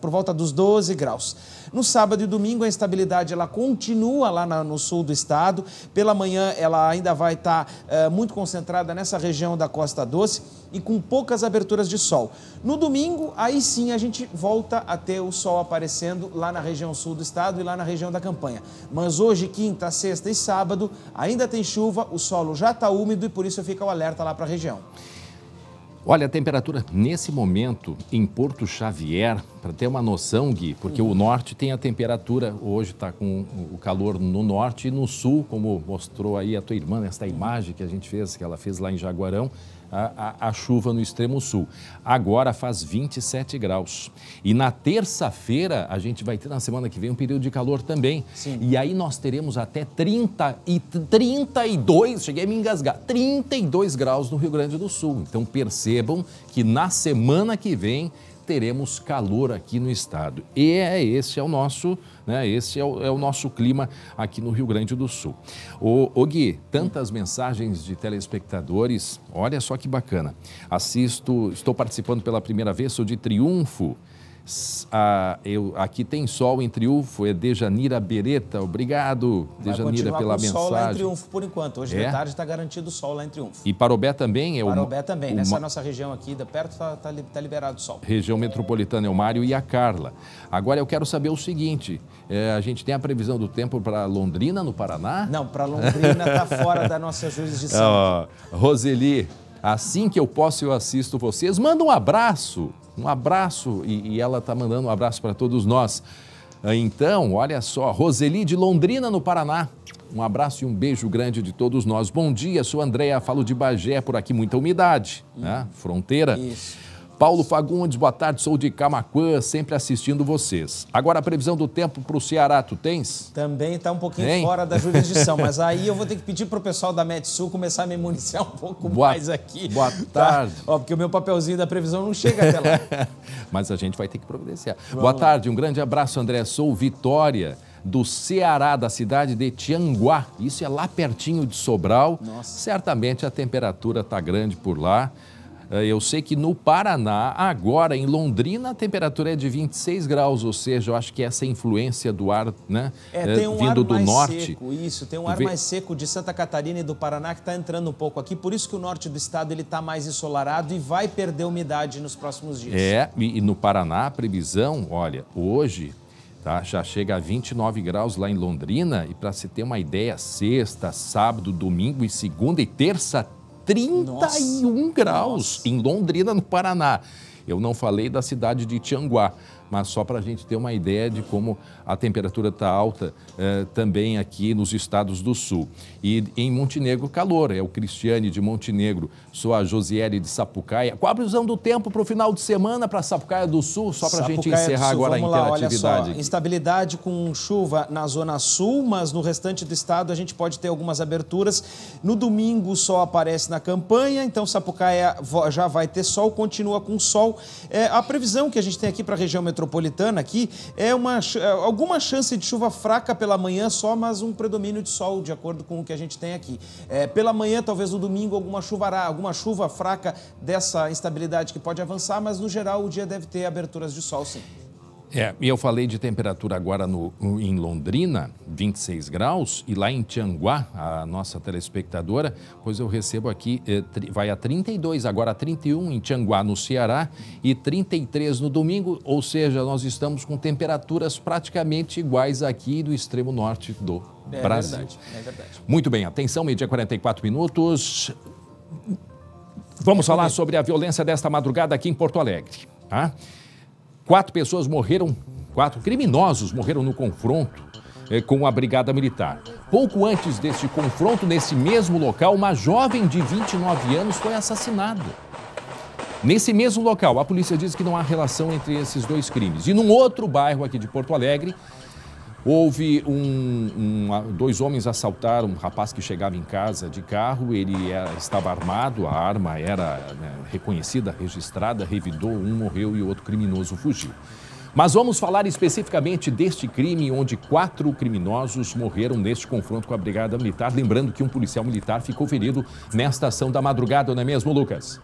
[SPEAKER 9] por volta dos 12 graus. No sábado e domingo, a instabilidade ela continua lá no sul do estado. Pela manhã, ela ainda vai estar muito concentrada nessa região da Costa Doce e com poucas aberturas de sol. No domingo, aí sim a gente volta a ter o sol aparecendo lá na região sul do estado e lá na região da Campanha. Mas hoje, quinta, sexta e sábado, ainda tem chuva, o solo já está úmido e por isso fica o alerta lá para a região.
[SPEAKER 1] Olha, a temperatura nesse momento em Porto Xavier, para ter uma noção, Gui, porque o norte tem a temperatura, hoje está com o calor no norte e no sul, como mostrou aí a tua irmã nesta imagem que a gente fez, que ela fez lá em Jaguarão, a chuva no extremo sul. Agora faz 27 graus. E na terça-feira a gente vai ter, na semana que vem, um período de calor também.
[SPEAKER 9] Sim.
[SPEAKER 1] E aí nós teremos até 32, cheguei a me engasgar, 32 graus no Rio Grande do Sul. Então percebam que na semana que vem teremos calor aqui no estado. E esse é o nosso, né? Esse é o nosso clima aqui no Rio Grande do Sul. Ô Gui, tantas mensagens de telespectadores, olha só que bacana. Estou participando pela primeira vez, sou de Triunfo. Aqui tem sol em Triunfo, é Dejanira Beretta, obrigado, Dejanira, pela mensagem.
[SPEAKER 9] Sol lá em Triunfo por enquanto, hoje de tarde está garantido sol lá em Triunfo.
[SPEAKER 1] E Parobé também?
[SPEAKER 9] Parobé também, nessa nossa região aqui, de perto está liberado sol.
[SPEAKER 1] Região metropolitana é o Mário e a Carla. Agora eu quero saber o seguinte, a gente tem a previsão do tempo para Londrina, no Paraná?
[SPEAKER 9] Não, para Londrina está fora da nossa jurisdição.
[SPEAKER 1] Roseli, assim que eu posso eu assisto vocês, manda um abraço. Um abraço, e ela está mandando um abraço para todos nós. Então, olha só, Roseli de Londrina, no Paraná. Um abraço e um beijo grande de todos nós. Bom dia, sou Andréia, falo de Bagé, por aqui muita umidade, né? Fronteira.
[SPEAKER 9] Isso.
[SPEAKER 1] Paulo Fagundes, boa tarde, sou de Camaquã, sempre assistindo vocês. Agora a previsão do tempo para o Ceará, tu tens?
[SPEAKER 9] Também está um pouquinho fora da jurisdição, mas aí eu vou ter que pedir para o pessoal da Metsul começar a me municiar um pouco mais aqui.
[SPEAKER 1] Boa tarde.
[SPEAKER 9] Ó, porque o meu papelzinho da previsão não chega até lá.
[SPEAKER 1] Mas a gente vai ter que providenciar. Boa tarde, um grande abraço, André. Sou Vitória, do Ceará, da cidade de Tianguá. Isso é lá pertinho de Sobral.
[SPEAKER 9] Nossa.
[SPEAKER 1] Certamente a temperatura está grande por lá. Eu sei que no Paraná, agora em Londrina, a temperatura é de 26 graus, ou seja, eu acho que essa influência do ar, né,
[SPEAKER 9] tem um
[SPEAKER 1] vindo
[SPEAKER 9] ar
[SPEAKER 1] do
[SPEAKER 9] mais
[SPEAKER 1] norte.
[SPEAKER 9] Seco, isso, tem um ar mais seco de Santa Catarina e do Paraná que está entrando um pouco aqui, por isso que o norte do estado está mais ensolarado e vai perder umidade nos próximos dias.
[SPEAKER 1] E no Paraná, a previsão, olha, hoje já chega a 29 graus lá em Londrina, e para se ter uma ideia, sexta, sábado, domingo e segunda e terça, 31 graus em Londrina, no Paraná. Eu não falei da cidade de Tianguá, mas só para a gente ter uma ideia de como a temperatura está alta também aqui nos estados do sul. E em Montenegro, calor. É o Cristiane de Montenegro, sou a Josiele de Sapucaia. Qual a previsão do tempo para o final de semana para Sapucaia do Sul? Só para a gente encerrar agora a interatividade.
[SPEAKER 9] Olha só, instabilidade com chuva na zona sul, mas no restante do estado a gente pode ter algumas aberturas. No domingo o sol aparece na campanha, então Sapucaia já vai ter sol, continua com sol. A previsão que a gente tem aqui para a região metropolitana aqui é alguma chance de chuva fraca pela manhã só, mas um predomínio de sol, de acordo com o que a gente tem aqui. Pela manhã, talvez no domingo, alguma chuva fraca dessa instabilidade que pode avançar, mas no geral o dia deve ter aberturas de sol, sim.
[SPEAKER 1] E eu falei de temperatura agora em Londrina, 26 graus, e lá em Tianguá, a nossa telespectadora, pois eu recebo aqui, vai a 32, agora a 31 em Tianguá, no Ceará, e 33 no domingo, ou seja, nós estamos com temperaturas praticamente iguais aqui do extremo norte do Brasil.
[SPEAKER 9] É verdade.
[SPEAKER 1] Muito bem, atenção, meio-dia 44 minutos. Vamos falar sobre a violência desta madrugada aqui em Porto Alegre, tá? 4 criminosos morreram no confronto com a Brigada Militar. Pouco antes deste confronto, nesse mesmo local, uma jovem de 29 anos foi assassinada. Nesse mesmo local, a polícia diz que não há relação entre esses dois crimes. E num outro bairro aqui de Porto Alegre, houve 2 homens assaltaram um rapaz que chegava em casa de carro, ele estava armado, a arma era reconhecida, registrada, revidou, um morreu e o outro criminoso fugiu. Mas vamos falar especificamente deste crime, onde 4 criminosos morreram neste confronto com a Brigada Militar, lembrando que um policial militar ficou ferido nesta ação da madrugada, não é mesmo, Lucas?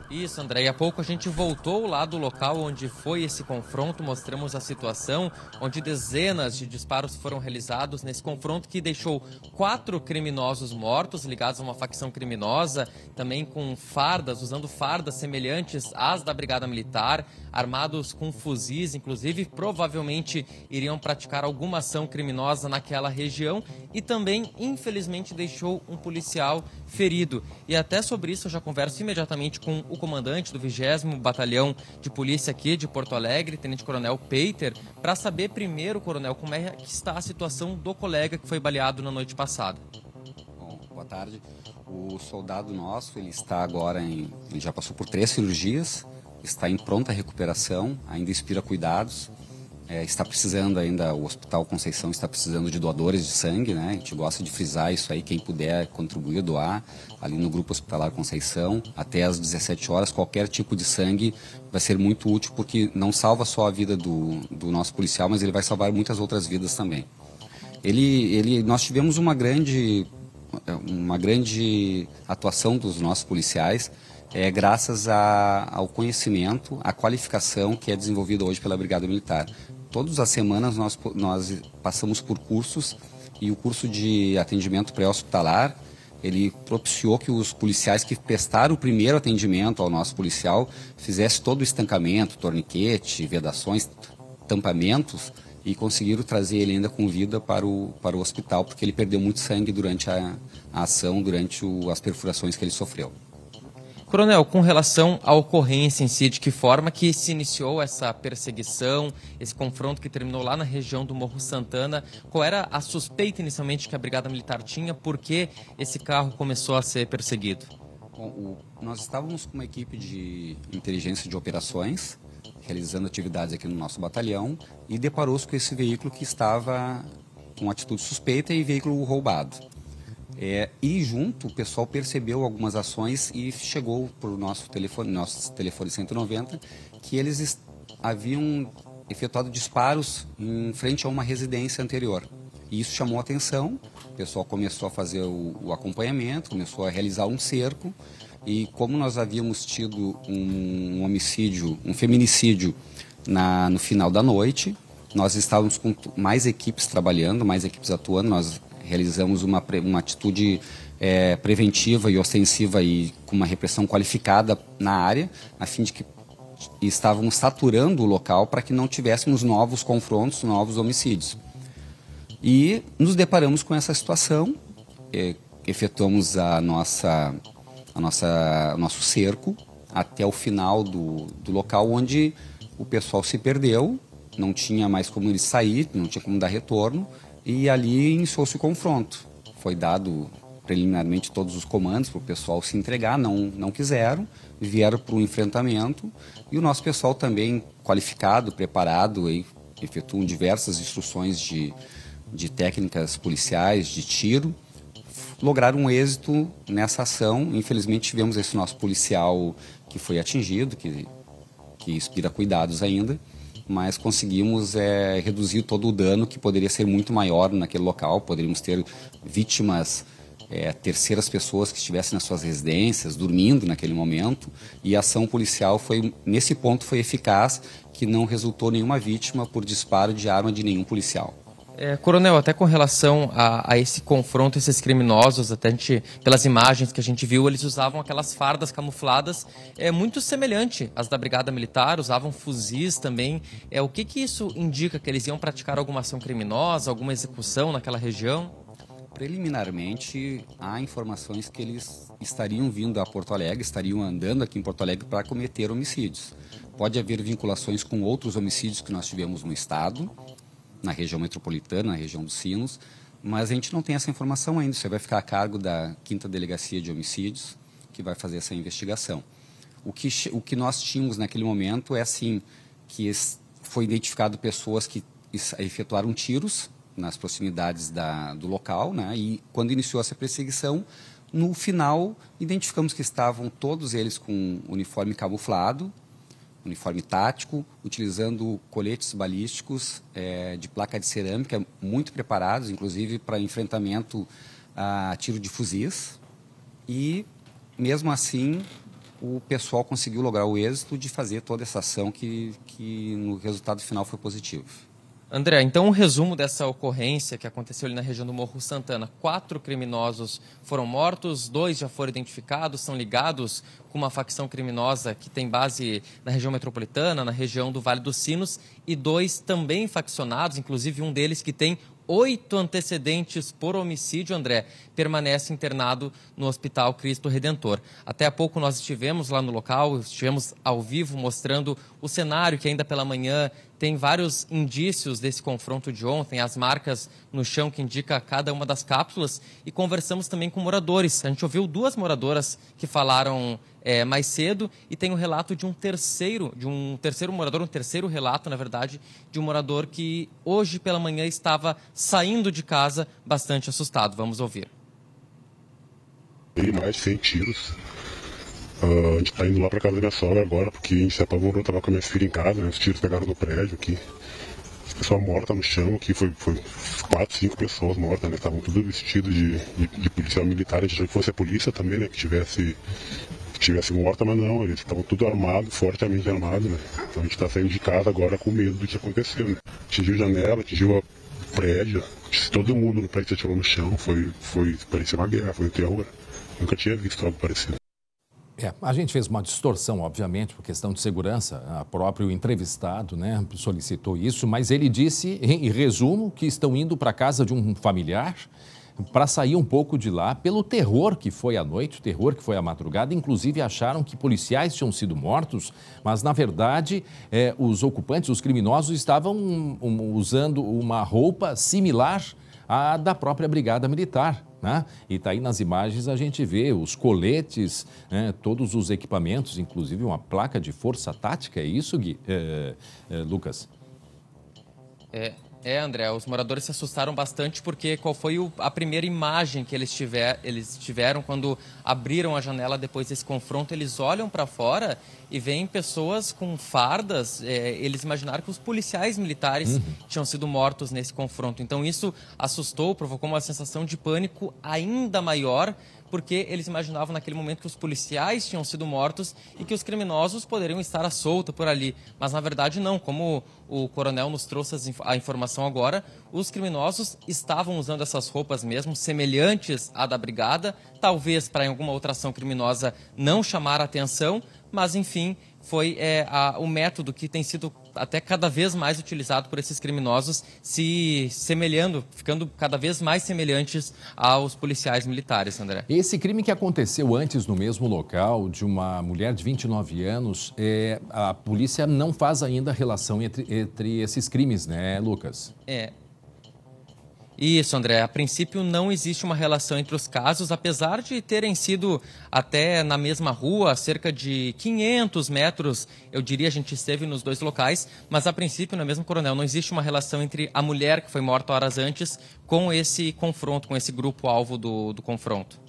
[SPEAKER 2] Isso, André. E há pouco a gente voltou lá do local onde foi esse confronto, mostramos a situação, onde dezenas de disparos foram realizados nesse confronto que deixou 4 criminosos mortos, ligados a uma facção criminosa, também com fardas, usando fardas semelhantes às da Brigada Militar, armados com fuzis, inclusive, provavelmente iriam praticar alguma ação criminosa naquela região, e também, infelizmente, deixou um policial ferido. E até sobre isso eu já converso imediatamente com o comandante do 20º Batalhão de Polícia aqui de Porto Alegre, Tenente Coronel Peiter, para saber primeiro, Coronel, como é que está a situação do colega que foi baleado na noite passada.
[SPEAKER 18] Bom, boa tarde. O soldado nosso, ele está agora ele já passou por 3 cirurgias, está em pronta recuperação, ainda inspira cuidados. Está precisando ainda, o Hospital Conceição está precisando de doadores de sangue, né? A gente gosta de frisar isso aí, quem puder contribuir, doar, ali no Grupo Hospitalar Conceição, até às 17 horas, qualquer tipo de sangue vai ser muito útil, porque não salva só a vida do nosso policial, mas ele vai salvar muitas outras vidas também. Nós tivemos uma grande atuação dos nossos policiais, graças ao conhecimento, à qualificação que é desenvolvida hoje pela Brigada Militar. Todas as semanas nós passamos por cursos, e o curso de atendimento pré-hospitalar, ele propiciou que os policiais que prestaram o primeiro atendimento ao nosso policial fizessem todo o estancamento, torniquete, vedações, tampamentos, e conseguiram trazer ele ainda com vida para o hospital, porque ele perdeu muito sangue durante a ação, durante as perfurações que ele sofreu.
[SPEAKER 2] Coronel, com relação à ocorrência em si, de que forma que se iniciou essa perseguição, esse confronto que terminou lá na região do Morro Santana, qual era a suspeita inicialmente que a Brigada Militar tinha, por que esse carro começou a ser perseguido?
[SPEAKER 18] Bom, nós estávamos com uma equipe de inteligência de operações, realizando atividades aqui no nosso batalhão, e deparou-se com esse veículo que estava com atitude suspeita e veículo roubado. E junto o pessoal percebeu algumas ações e chegou para o nosso telefone 190, que eles haviam efetuado disparos em frente a uma residência anterior. E isso chamou a atenção, o pessoal começou a fazer o acompanhamento, começou a realizar um cerco, e como nós havíamos tido um feminicídio no final da noite, nós estávamos com mais equipes trabalhando, mais equipes atuando, nós realizamos uma atitude preventiva e ostensiva e com uma repressão qualificada na área, a fim de que estávamos saturando o local para que não tivéssemos novos confrontos, novos homicídios. E nos deparamos com essa situação, efetuamos o nosso cerco até o final do local, onde o pessoal se perdeu, não tinha mais como ele sair, não tinha como dar retorno, e ali iniciou-se o confronto. Foi dado preliminarmente todos os comandos para o pessoal se entregar, não quiseram, vieram para o enfrentamento, e o nosso pessoal também qualificado, preparado, efetuam diversas instruções de técnicas policiais, de tiro, lograram um êxito nessa ação. Infelizmente tivemos esse nosso policial que foi atingido, que inspira cuidados ainda, mas conseguimos reduzir todo o dano, que poderia ser muito maior naquele local. Poderíamos ter vítimas, terceiras pessoas que estivessem nas suas residências, dormindo naquele momento, e a ação policial nesse ponto foi eficaz, que não resultou nenhuma vítima por disparo de arma de nenhum policial.
[SPEAKER 2] Coronel, até com relação a esse confronto, esses criminosos, até pelas imagens que a gente viu, eles usavam aquelas fardas camufladas, muito semelhante às da Brigada Militar, usavam fuzis também. O que isso indica? Que eles iam praticar alguma ação criminosa, alguma execução naquela região?
[SPEAKER 18] Preliminarmente, há informações que eles estariam vindo a Porto Alegre, estariam andando aqui em Porto Alegre para cometer homicídios. Pode haver vinculações com outros homicídios que nós tivemos no estado, na região metropolitana, na região dos Sinos, mas a gente não tem essa informação ainda. Isso vai ficar a cargo da 5ª Delegacia de Homicídios, que vai fazer essa investigação. O que nós tínhamos naquele momento que foi identificado pessoas que efetuaram tiros nas proximidades do local, né? E quando iniciou essa perseguição, no final, identificamos que estavam todos eles com uniforme camuflado, uniforme tático, utilizando coletes balísticos de placa de cerâmica, muito preparados, inclusive para enfrentamento a tiro de fuzis. E, mesmo assim, o pessoal conseguiu lograr o êxito de fazer toda essa ação que no resultado final foi positivo.
[SPEAKER 2] André, então o resumo dessa ocorrência que aconteceu ali na região do Morro Santana: 4 criminosos foram mortos, 2 já foram identificados, são ligados com uma facção criminosa que tem base na região metropolitana, na região do Vale dos Sinos, e 2 também faccionados, inclusive um deles que tem 8 antecedentes por homicídio, André, permanece internado no Hospital Cristo Redentor. Até há pouco nós estivemos lá no local, estivemos ao vivo mostrando o cenário que ainda pela manhã tem vários indícios desse confronto de ontem, as marcas no chão que indica cada uma das cápsulas, e conversamos também com moradores. A gente ouviu 2 moradoras que falaram mais cedo, e tem o relato de um terceiro morador, um terceiro relato, na verdade, de um morador que hoje pela manhã estava saindo de casa bastante assustado. Vamos ouvir.
[SPEAKER 19] Mais de 100 tiros. A gente tá indo lá pra casa da minha sogra agora, porque a gente se apavorou, tava com a minha filha em casa, né? Os tiros pegaram no prédio aqui. As pessoas mortas no chão aqui, foi 4, 5 pessoas mortas, né? Estavam tudo vestidos de policial militar, a gente achou que fosse a polícia também, né? Que tivesse morta, mas não, eles estavam tudo armados, fortemente armados, né? Então a gente tá saindo de casa agora com medo do que aconteceu, né? Atingiu janela, atingiu o prédio, todo mundo no prédio se atirou no chão, parecia uma guerra, foi um terror. Nunca tinha visto algo parecido.
[SPEAKER 1] A gente fez uma distorção, obviamente, por questão de segurança. O próprio entrevistado, né, solicitou isso, mas ele disse, em resumo, que estão indo para a casa de um familiar para sair um pouco de lá pelo terror que foi a noite, o terror que foi a madrugada. Inclusive acharam que policiais tinham sido mortos, mas na verdade os ocupantes, os criminosos, estavam usando uma roupa similar à da própria Brigada Militar, né? E está aí nas imagens, a gente vê os coletes, né, todos os equipamentos, inclusive uma placa de força tática. É isso, Gui? Lucas?
[SPEAKER 2] André, os moradores se assustaram bastante porque qual foi a primeira imagem que eles tiveram quando abriram a janela depois desse confronto? Eles olham para fora e veem pessoas com fardas. Eles imaginaram que os policiais militares tinham sido mortos nesse confronto. Então isso assustou, provocou uma sensação de pânico ainda maior, porque eles imaginavam naquele momento que os policiais tinham sido mortos e que os criminosos poderiam estar à solta por ali. Mas, na verdade, não. Como o coronel nos trouxe a informação agora, os criminosos estavam usando essas roupas mesmo, semelhantes à da brigada, talvez para em alguma outra ação criminosa não chamar a atenção, mas, enfim, foi o método que tem sido até cada vez mais utilizado por esses criminosos, se semelhando, ficando cada vez mais semelhantes aos policiais militares, André.
[SPEAKER 1] Esse crime que aconteceu antes no mesmo local, de uma mulher de 29 anos, a polícia não faz ainda relação entre esses crimes, né, Lucas?
[SPEAKER 2] Isso, André. A princípio não existe uma relação entre os casos, apesar de terem sido até na mesma rua, a cerca de 500 metros, eu diria, a gente esteve nos 2 locais, mas a princípio, não é mesmo, coronel, não existe uma relação entre a mulher que foi morta horas antes com esse confronto, com esse grupo-alvo do confronto.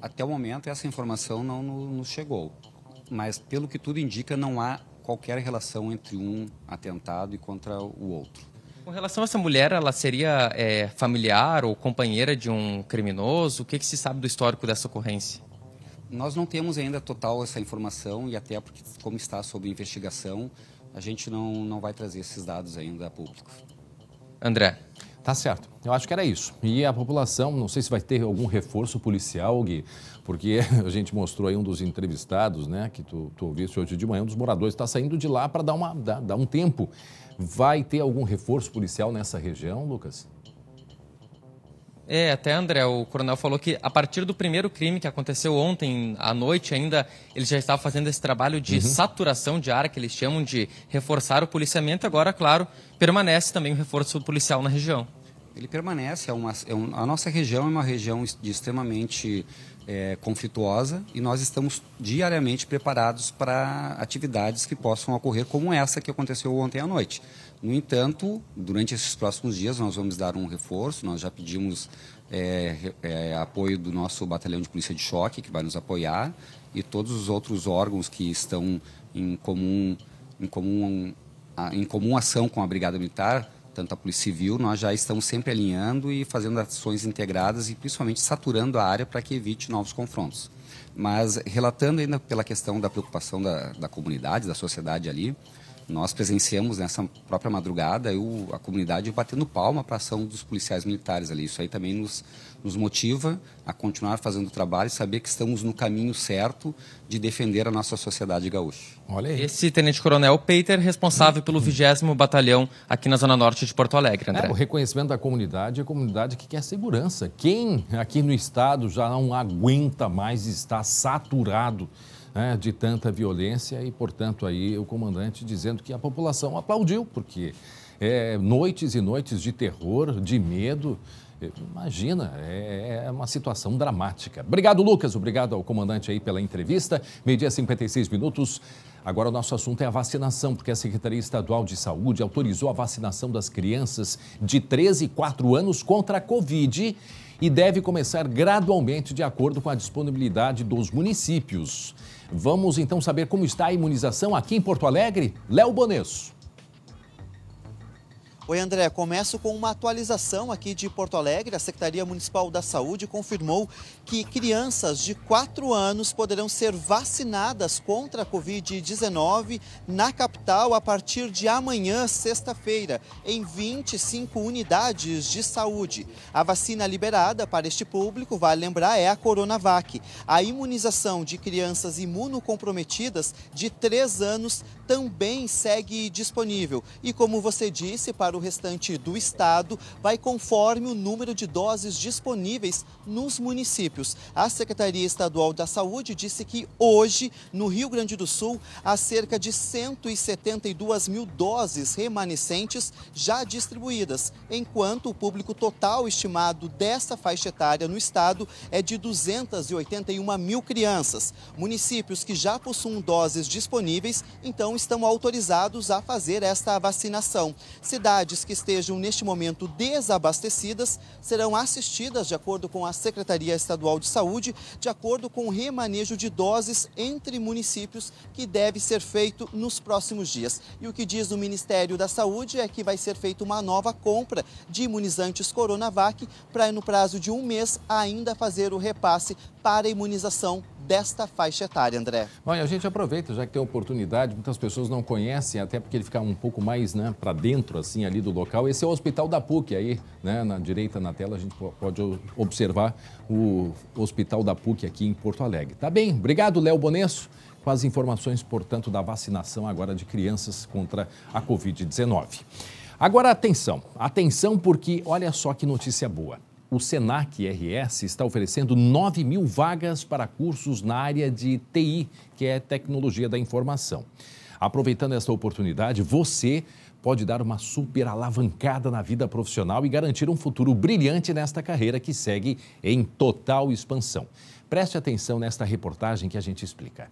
[SPEAKER 18] Até o momento, essa informação não nos chegou, mas pelo que tudo indica, não há qualquer relação entre um atentado e contra o outro.
[SPEAKER 2] Com relação a essa mulher, ela seria familiar ou companheira de um criminoso? O que se sabe do histórico dessa ocorrência?
[SPEAKER 18] Nós não temos ainda total essa informação e até porque, como está sob investigação, a gente não vai trazer esses dados ainda a público.
[SPEAKER 2] André.
[SPEAKER 1] Tá certo. Eu acho que era isso. E a população, não sei se vai ter algum reforço policial, Gui, porque a gente mostrou aí um dos entrevistados, né, que tu ouviste hoje de manhã, um dos moradores está saindo de lá para dar um tempo. Vai ter algum reforço policial nessa região, Lucas?
[SPEAKER 2] Até, André, o coronel falou que a partir do primeiro crime que aconteceu ontem à noite ainda, eles já estavam fazendo esse trabalho de saturação de área, que eles chamam de reforçar o policiamento. Agora, claro, permanece também o reforço policial na região.
[SPEAKER 18] Ele permanece, a nossa região é uma região extremamente conflituosa e nós estamos diariamente preparados para atividades que possam ocorrer como essa que aconteceu ontem à noite. No entanto, durante esses próximos dias nós vamos dar um reforço, nós já pedimos apoio do nosso batalhão de polícia de choque, que vai nos apoiar, e todos os outros órgãos que estão em comum ação com a Brigada Militar, tanto a Polícia Civil, nós já estamos sempre alinhando e fazendo ações integradas e principalmente saturando a área para que evite novos confrontos. Mas relatando ainda pela questão da preocupação da comunidade, da sociedade ali, Nós presenciamos nessa própria madrugada a comunidade batendo palma para a ação dos policiais militares ali. Isso aí também nos motiva a continuar fazendo o trabalho e saber que estamos no caminho certo de defender a nossa sociedade gaúcha.
[SPEAKER 2] Olha aí. Esse tenente-coronel Peter, responsável pelo 20º Batalhão aqui na Zona Norte de Porto Alegre, André.
[SPEAKER 1] O reconhecimento da comunidade é a comunidade que quer segurança. Quem aqui no estado já não aguenta mais estar saturado, né, de tanta violência e, portanto, aí o comandante dizendo que a população aplaudiu, porque noites e noites de terror, de medo. Imagina, é uma situação dramática. Obrigado, Lucas. Obrigado ao comandante aí pela entrevista. 12h56. Agora o nosso assunto é a vacinação, porque a Secretaria Estadual de Saúde autorizou a vacinação das crianças de 13 e 4 anos contra a Covid e deve começar gradualmente de acordo com a disponibilidade dos municípios. Vamos então saber como está a imunização aqui em Porto Alegre. Léo Bonesso.
[SPEAKER 10] Oi, André. Começo com uma atualização aqui de Porto Alegre. A Secretaria Municipal da Saúde confirmou que crianças de 4 anos poderão ser vacinadas contra a Covid-19 na capital a partir de amanhã, sexta-feira, em 25 unidades de saúde. A vacina liberada para este público, vale lembrar, é a Coronavac. A imunização de crianças imunocomprometidas de 3 anos também segue disponível. E como você disse, para o restante do estado, vai conforme o número de doses disponíveis nos municípios. A Secretaria Estadual da Saúde disse que hoje, no Rio Grande do Sul, há cerca de 172 mil doses remanescentes já distribuídas, enquanto o público total estimado dessa faixa etária no estado é de 281 mil crianças. Municípios que já possuem doses disponíveis, então, estão autorizados a fazer esta vacinação. Cidades que estejam neste momento desabastecidas serão assistidas, de acordo com a Secretaria Estadual de Saúde, de acordo com o remanejo de doses entre municípios que deve ser feito nos próximos dias. E o que diz o Ministério da Saúde é que vai ser feita uma nova compra de imunizantes Coronavac para, no prazo de 1 mês, ainda fazer o repasse para a imunização desta faixa etária, André.
[SPEAKER 1] Bom, e a gente aproveita, já que tem oportunidade, muitas pessoas não conhecem, até porque ele fica um pouco mais, né, para dentro, assim, ali do local. Esse é o Hospital da PUC, aí, né, na direita, na tela, a gente pode observar o Hospital da PUC aqui em Porto Alegre. Tá bem, obrigado, Léo Bonesso, com as informações, portanto, da vacinação agora de crianças contra a Covid-19. Agora, atenção, porque olha só que notícia boa. O Senac RS está oferecendo 9 mil vagas para cursos na área de TI, que é Tecnologia da Informação. Aproveitando essa oportunidade, você pode dar uma super alavancada na vida profissional e garantir um futuro brilhante nesta carreira que segue em total expansão. Preste atenção nesta reportagem que a gente explica.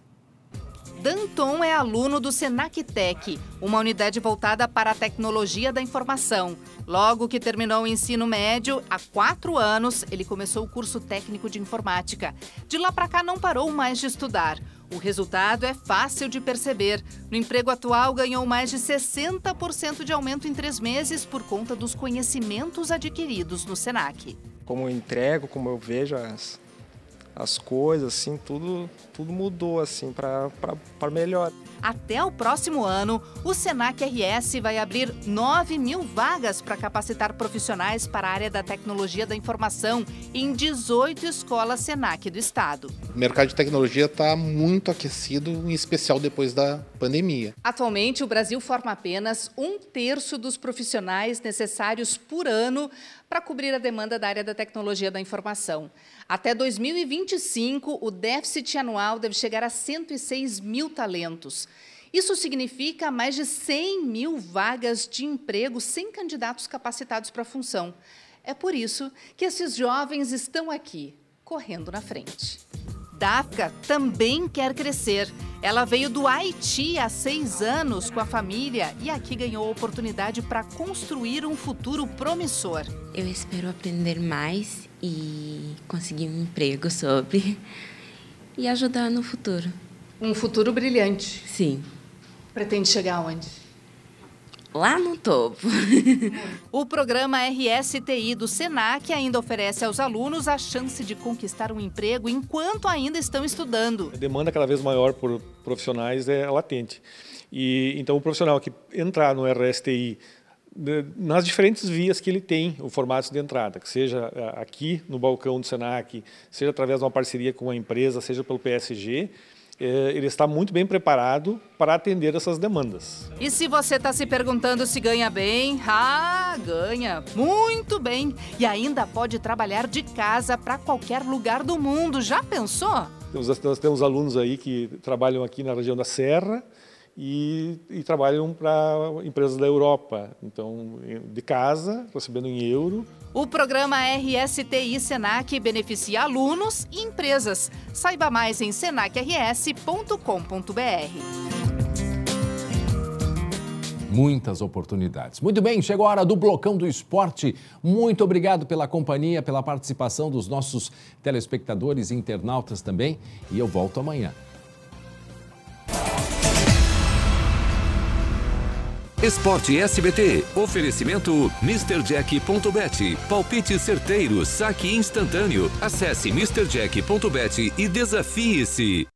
[SPEAKER 20] Danton é aluno do Senac Tech, uma unidade voltada para a tecnologia da informação. Logo que terminou o ensino médio, há 4 anos, ele começou o curso técnico de informática. De lá para cá não parou mais de estudar. O resultado é fácil de perceber. No emprego atual, ganhou mais de 60% de aumento em 3 meses por conta dos conhecimentos adquiridos no Senac.
[SPEAKER 21] Como eu entrego, como eu vejo as coisas, assim, tudo mudou, assim, para melhor.
[SPEAKER 20] Até o próximo ano, o Senac RS vai abrir 9 mil vagas para capacitar profissionais para a área da tecnologia da informação em 18 escolas Senac do estado.
[SPEAKER 22] O mercado de tecnologia está muito aquecido, em especial depois da pandemia.
[SPEAKER 20] Atualmente, o Brasil forma apenas 1/3 dos profissionais necessários por ano para cobrir a demanda da área da tecnologia da informação. Até 2025, o déficit anual deve chegar a 106 mil talentos. Isso significa mais de 100 mil vagas de emprego sem candidatos capacitados para a função. É por isso que esses jovens estão aqui, correndo na frente. Dafka também quer crescer. Ela veio do Haiti há 6 anos com a família e aqui ganhou a oportunidade para construir um futuro promissor.
[SPEAKER 23] Eu espero aprender mais e conseguir um emprego e ajudar no futuro.
[SPEAKER 20] Um futuro brilhante.
[SPEAKER 23] Sim.
[SPEAKER 20] Pretende chegar aonde?
[SPEAKER 23] lá no topo.
[SPEAKER 20] O programa RSTI do Senac ainda oferece aos alunos a chance de conquistar um emprego enquanto ainda estão estudando.
[SPEAKER 3] A demanda cada vez maior por profissionais é latente. E então o profissional que entrar no RSTI nas diferentes vias que ele tem, o formato de entrada, que seja aqui no balcão do Senac, seja através de uma parceria com a empresa, seja pelo PSG, ele está muito bem preparado para atender essas demandas.
[SPEAKER 20] E se você está se perguntando se ganha bem, ganha muito bem. E ainda pode trabalhar de casa para qualquer lugar do mundo. Já pensou?
[SPEAKER 3] Nós temos alunos aí que trabalham aqui na região da Serra, e trabalham para empresas da Europa, então de casa, recebendo em euro.
[SPEAKER 20] O programa RSTI Senac beneficia alunos e empresas. Saiba mais em senacrs.com.br.
[SPEAKER 1] Muitas oportunidades. Muito bem, chegou a hora do Blocão do Esporte. Muito obrigado pela companhia, pela participação dos nossos telespectadores e internautas também. E eu volto amanhã.
[SPEAKER 5] Esporte SBT. Oferecimento MrJack.bet. Palpite certeiro, saque instantâneo. Acesse MrJack.bet e desafie-se.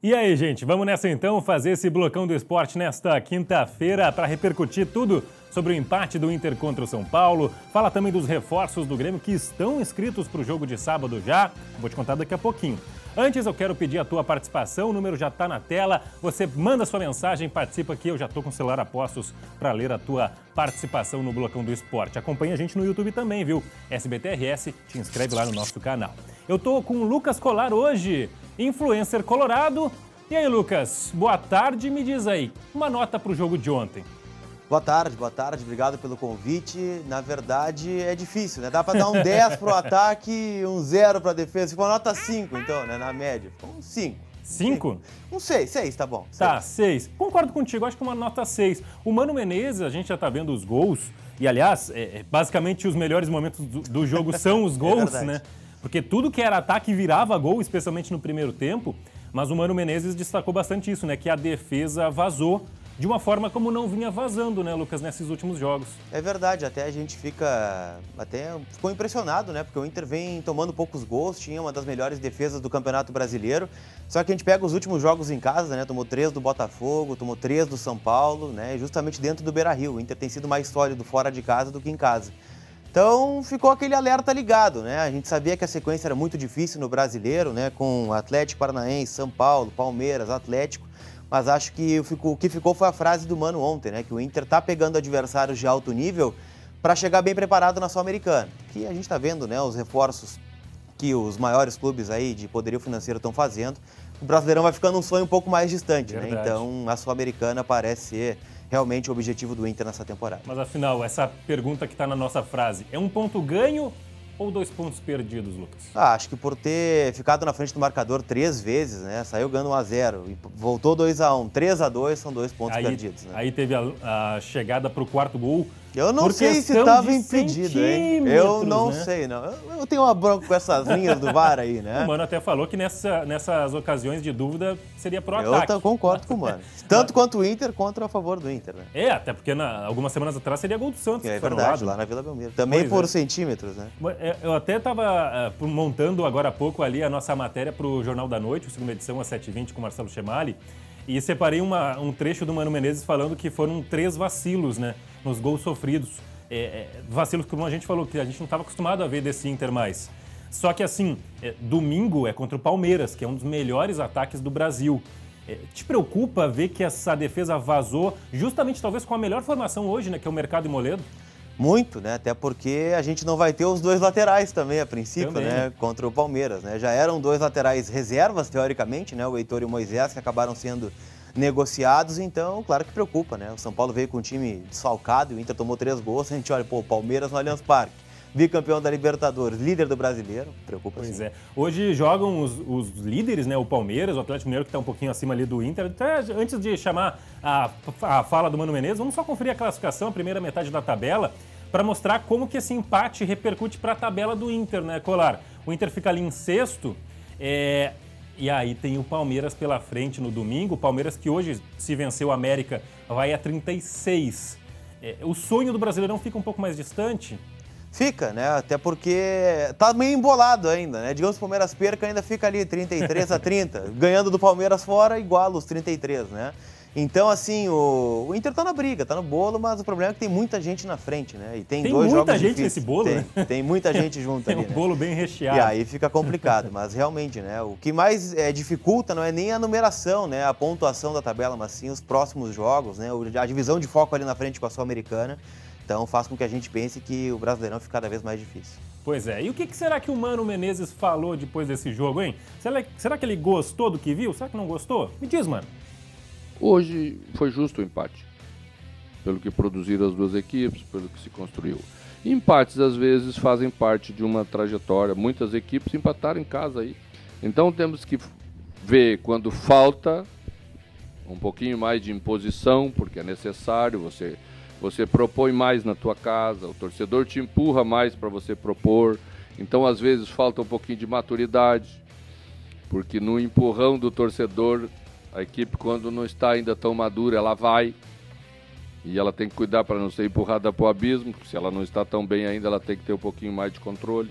[SPEAKER 12] E aí, gente, vamos nessa então fazer esse Blocão do Esporte nesta quinta-feira para repercutir tudo sobre o empate do Inter contra o São Paulo. Fala também dos reforços do Grêmio que estão inscritos para o jogo de sábado já. Vou te contar daqui a pouquinho. Antes, eu quero pedir a tua participação, o número já está na tela. Você manda sua mensagem, participa aqui. Eu já estou com o celular a postos para ler a tua participação no Blocão do Esporte. Acompanha a gente no YouTube também, viu? SBT-RS, te inscreve lá no nosso canal. Eu estou com o Lucas Colar hoje, influencer colorado. E aí, Lucas, boa tarde. Me diz aí, uma nota para o jogo de ontem.
[SPEAKER 7] Boa tarde, obrigado pelo convite. Na verdade, é difícil, né? Dá para dar um 10 pro ataque, um 0 para a defesa. Ficou uma nota 5, então, né? Na média. Ficou um 5.
[SPEAKER 12] 5?
[SPEAKER 7] Um 6, tá bom. 6.
[SPEAKER 12] Tá, 6. Concordo contigo, acho que uma nota 6. O Mano Menezes, a gente já tá vendo os gols. E, aliás, basicamente os melhores momentos do jogo são os gols, né? Porque tudo que era ataque virava gol, especialmente no primeiro tempo. Mas o Mano Menezes destacou bastante isso, né? Que a defesa vazou de uma forma como não vinha vazando, né, Lucas, nesses últimos jogos.
[SPEAKER 7] É verdade, até a gente ficou impressionado, né, porque o Inter vem tomando poucos gols, tinha uma das melhores defesas do Campeonato Brasileiro, só que a gente pega os últimos jogos em casa, né, tomou 3 do Botafogo, tomou 3 do São Paulo, né, justamente dentro do Beira-Rio. O Inter tem sido mais sólido fora de casa do que em casa. Então ficou aquele alerta ligado, né, a gente sabia que a sequência era muito difícil no Brasileiro, né, com Atlético Paranaense, São Paulo, Palmeiras, Atlético. Mas acho que o que ficou foi a frase do Mano ontem, né? Que o Inter tá pegando adversários de alto nível para chegar bem preparado na Sul-Americana. Que a gente está vendo, né? Os reforços que os maiores clubes aí de poderio financeiro estão fazendo. O Brasileirão vai ficando um sonho um pouco mais distante, né? Então a Sul-Americana parece ser realmente o objetivo do Inter nessa temporada.
[SPEAKER 12] Mas afinal, essa pergunta que está na nossa frase, é um ponto ganho ou 2 pontos perdidos, Lucas?
[SPEAKER 7] Acho que por ter ficado na frente do marcador 3 vezes, né? Saiu ganhando 1-0 e voltou 2-1. 3-2 são 2 pontos perdidos, né?
[SPEAKER 12] Aí teve a chegada para o quarto gol.
[SPEAKER 7] Eu não sei se estava impedido, hein? Eu não sei, não. Eu tenho uma bronca com essas linhas do VAR aí, né?
[SPEAKER 12] O Mano até falou que nessas ocasiões de dúvida seria pro ataque.
[SPEAKER 7] Eu concordo com o Mano. Tanto quanto o Inter, contra a favor do Inter, né?
[SPEAKER 12] Até porque algumas semanas atrás seria gol do Santos.
[SPEAKER 7] É verdade, lá na Vila Belmiro. Também por centímetros, né?
[SPEAKER 12] Eu até estava montando agora há pouco ali a nossa matéria para o Jornal da Noite, a segunda edição, às 7h20, com o Marcelo Chemali. E separei um trecho do Mano Menezes falando que foram 3 vacilos, né, nos gols sofridos. Vacilos, como a gente falou, que a gente não estava acostumado a ver desse Inter mais. Só que assim, domingo é contra o Palmeiras, que é um dos melhores ataques do Brasil. Te preocupa ver que essa defesa vazou justamente talvez com a melhor formação hoje, né, que é o Mercado e Moledo?
[SPEAKER 7] Muito, né? Até porque a gente não vai ter os 2 laterais também, a princípio, né? Contra o Palmeiras, né? Já eram 2 laterais reservas, teoricamente, né? O Heitor e o Moisés, que acabaram sendo negociados, então, claro que preocupa, né? O São Paulo veio com um time desfalcado, o Inter tomou 3 gols, a gente olha, o Palmeiras no Allianz Parque, bicampeão da Libertadores, líder do Brasileiro, preocupa sim.
[SPEAKER 12] Pois é. Hoje jogam os líderes, né? O Palmeiras, o Atlético Mineiro, que está um pouquinho acima ali do Inter. Até antes de chamar a fala do Mano Menezes, vamos só conferir a classificação, a primeira metade da tabela, para mostrar como que esse empate repercute para a tabela do Inter, né, Colar? O Inter fica ali em 6º, E aí tem o Palmeiras pela frente no domingo. O Palmeiras que hoje, se venceu o América, vai a 36. O sonho do Brasileirão fica um pouco mais distante?
[SPEAKER 7] Fica, né? Até porque tá meio embolado ainda, né? Digamos que o Palmeiras perca, ainda fica ali 33-30. Ganhando do Palmeiras fora, iguala os 33, né? Então, assim, o Inter tá na briga, tá no bolo, mas o problema é que tem muita gente na frente, né? E tem dois
[SPEAKER 12] muita
[SPEAKER 7] jogos
[SPEAKER 12] gente
[SPEAKER 7] difíceis.
[SPEAKER 12] nesse bolo,
[SPEAKER 7] tem,
[SPEAKER 12] né?
[SPEAKER 7] Tem muita gente junto
[SPEAKER 12] tem
[SPEAKER 7] ali,
[SPEAKER 12] um bolo bem recheado.
[SPEAKER 7] E aí fica complicado, mas realmente, né? O que mais dificulta não é nem a numeração, né? A pontuação da tabela, mas sim os próximos jogos, né? A divisão de foco ali na frente com a Sul-Americana. Então faz com que a gente pense que o Brasileirão fica cada vez mais difícil.
[SPEAKER 12] Pois é. E o que será que o Mano Menezes falou depois desse jogo, hein? Será que ele gostou do que viu? Será que não gostou? Me diz, mano.
[SPEAKER 4] Hoje foi justo o empate, pelo que produziram as duas equipes, pelo que se construiu. Empates, às vezes, fazem parte de uma trajetória. Muitas equipes empataram em casa aí. Então temos que ver quando falta um pouquinho mais de imposição, porque é necessário, você propõe mais na tua casa, o torcedor te empurra mais para você propor. Então, às vezes, falta um pouquinho de maturidade, porque no empurrão do torcedor, a equipe, quando não está ainda tão madura, ela vai. E ela tem que cuidar para não ser empurrada para o abismo. Se ela não está tão bem ainda, ela tem que ter um pouquinho mais de controle.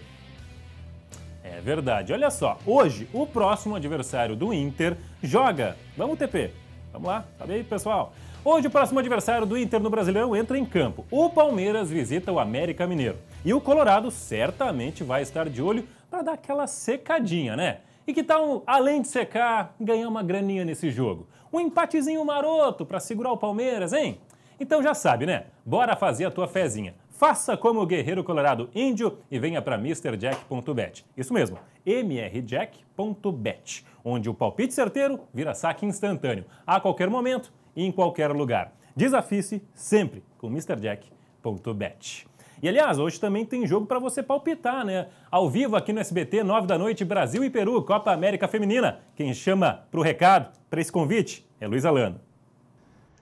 [SPEAKER 12] É verdade. Olha só, hoje o próximo adversário do Inter joga. Vamos, TP. Vamos lá, sabe aí, pessoal? Hoje o próximo adversário do Inter no Brasileirão entra em campo. O Palmeiras visita o América Mineiro. E o Colorado certamente vai estar de olho para dar aquela secadinha, né? E que tal, além de secar, ganhar uma graninha nesse jogo? Um empatezinho maroto para segurar o Palmeiras, hein? Então já sabe, né? Bora fazer a tua fezinha. Faça como o Guerreiro Colorado Índio e venha para MrJack.bet. Isso mesmo, mrjack.bet, onde o palpite certeiro vira saque instantâneo, a qualquer momento e em qualquer lugar. Desafie-se sempre com MrJack.bet. E, aliás, hoje também tem jogo para você palpitar, né? Ao vivo aqui no SBT, 9 da noite, Brasil e Peru, Copa América Feminina. Quem chama para o recado, para esse convite, é Luiz Alano.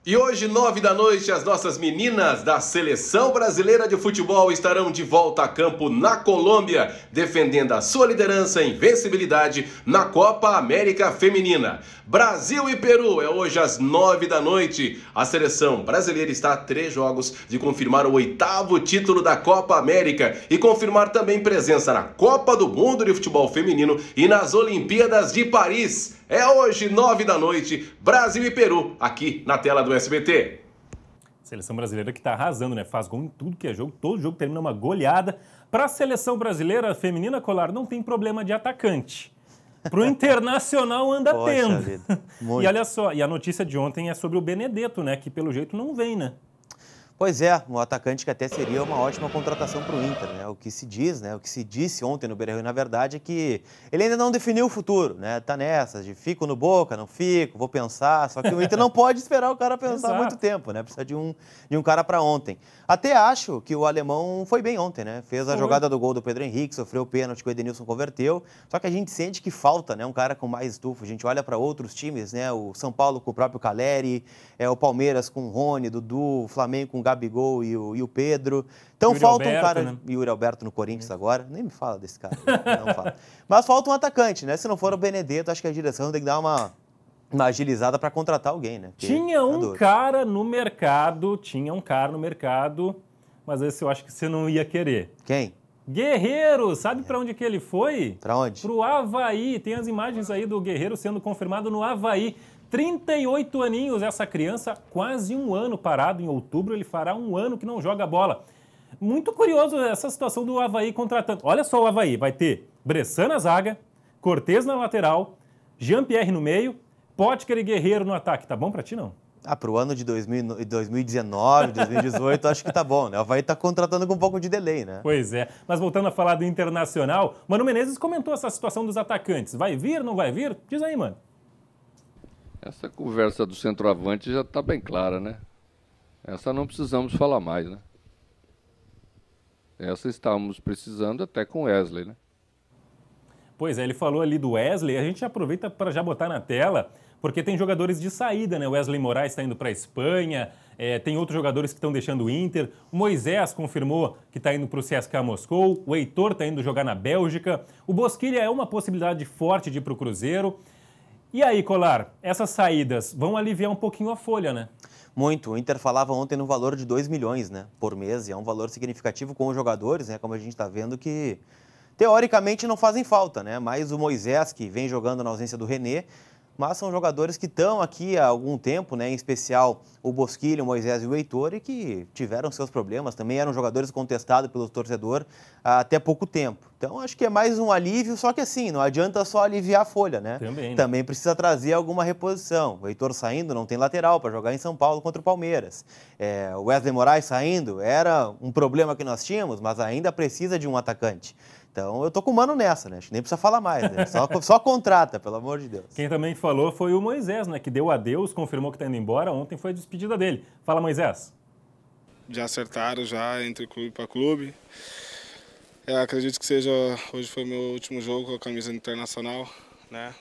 [SPEAKER 6] E hoje, 9 da noite, as nossas meninas da Seleção Brasileira de Futebol estarão de volta a campo na Colômbia, defendendo a sua liderança e invencibilidade na Copa América Feminina. Brasil e Peru é hoje às 9 da noite. A Seleção Brasileira está a 3 jogos de confirmar o 8º título da Copa América e confirmar também presença na Copa do Mundo de Futebol Feminino e nas Olimpíadas de Paris. É hoje, 9 da noite, Brasil e Peru, aqui na tela do SBT.
[SPEAKER 12] Seleção brasileira que está arrasando, né? Faz gol em tudo que é jogo, todo jogo termina uma goleada. Para a seleção brasileira feminina, Colar, não tem problema de atacante. Para o Internacional anda tendo. E olha só, e a notícia de ontem é sobre o Benedetto, né? Que pelo jeito não vem, né?
[SPEAKER 7] Pois é, um atacante que até seria uma ótima contratação para o Inter, né? O que se diz, né? O que se disse ontem no Beira-Rio, na verdade, é que ele ainda não definiu o futuro, né? Tá nessas de fico no Boca, não fico, vou pensar. Só que o Inter não pode esperar o cara pensar muito tempo, né? Precisa de um cara para ontem. Até acho que o alemão foi bem ontem, né? Fez a jogada do gol do Pedro Henrique, sofreu o pênalti que o Edenilson converteu. Só que a gente sente que falta, né? Um cara com mais estufo. A gente olha para outros times, né? O São Paulo com o próprio Caleri, o Palmeiras com o Rony, Dudu, o Flamengo com o Gabigol e o Pedro. Então falta um cara... Né? E o Yuri Alberto no Corinthians agora. Nem me fala desse cara. Não fala. Mas falta um atacante, né? Se não for o Benedetto, acho que a direção tem que dar uma agilizada para contratar alguém, né? Porque
[SPEAKER 12] tinha um cara no mercado, mas esse eu acho que você não ia querer.
[SPEAKER 7] Quem?
[SPEAKER 12] Guerreiro, sabe para onde que ele foi?
[SPEAKER 7] Para onde?
[SPEAKER 12] Pro Avaí. Tem as imagens aí do Guerreiro sendo confirmado no Avaí. 38 aninhos, essa criança, quase um ano parado. Em outubro ele fará um ano que não joga bola. Muito curioso essa situação do Avaí contratando. Olha só o Avaí, vai ter Bressan na zaga, Cortez na lateral, Jean-Pierre no meio, Potker e Guerreiro no ataque. Tá bom pra ti, não?
[SPEAKER 7] Pro ano de 2019, 2018, acho que tá bom, né? O Avaí tá contratando com um pouco de delay, né?
[SPEAKER 12] Pois é. Mas voltando a falar do Internacional, Mano Menezes comentou essa situação dos atacantes. Vai vir, não vai vir? Diz aí, mano.
[SPEAKER 4] Essa conversa do centroavante já tá bem clara, né? Essa não precisamos falar mais, né? Essa estávamos precisando até com o Wesley, né?
[SPEAKER 12] Pois é, ele falou ali do Wesley, a gente aproveita para já botar na tela, porque tem jogadores de saída, né? O Wesley Moraes está indo para a Espanha, tem outros jogadores que estão deixando o Inter. O Moisés confirmou que está indo para o CSKA Moscou. O Heitor está indo jogar na Bélgica. O Bosquilha é uma possibilidade forte de ir para o Cruzeiro. E aí, Colar, essas saídas vão aliviar um pouquinho a folha, né?
[SPEAKER 7] Muito. O Inter falava ontem no valor de 2 milhões, né, por mês, e é um valor significativo com os jogadores, né, como a gente está vendo que, teoricamente, não fazem falta, né, mais o Moisés, que vem jogando na ausência do René, mas são jogadores que estão aqui há algum tempo, né, em especial o Bosquilha, o Moisés e o Heitor, e que tiveram seus problemas, também eram jogadores contestados pelo torcedor há até pouco tempo. Então, acho que é mais um alívio, só que assim, não adianta só aliviar a folha, né? Também precisa trazer alguma reposição. O Heitor saindo, não tem lateral para jogar em São Paulo contra o Palmeiras. O Wesley Moraes saindo, era um problema que nós tínhamos, mas ainda precisa de um atacante. Então, eu tô com o Mano nessa, né? Acho que nem precisa falar mais, né? Só contrata, pelo amor de Deus.
[SPEAKER 12] Quem também falou foi o Moisés, né? Que deu adeus, confirmou que tá indo embora. Ontem foi a despedida dele. Fala, Moisés.
[SPEAKER 8] Já acertaram, já, entre clube para clube. Acredito que hoje foi meu último jogo com a camisa internacional, né?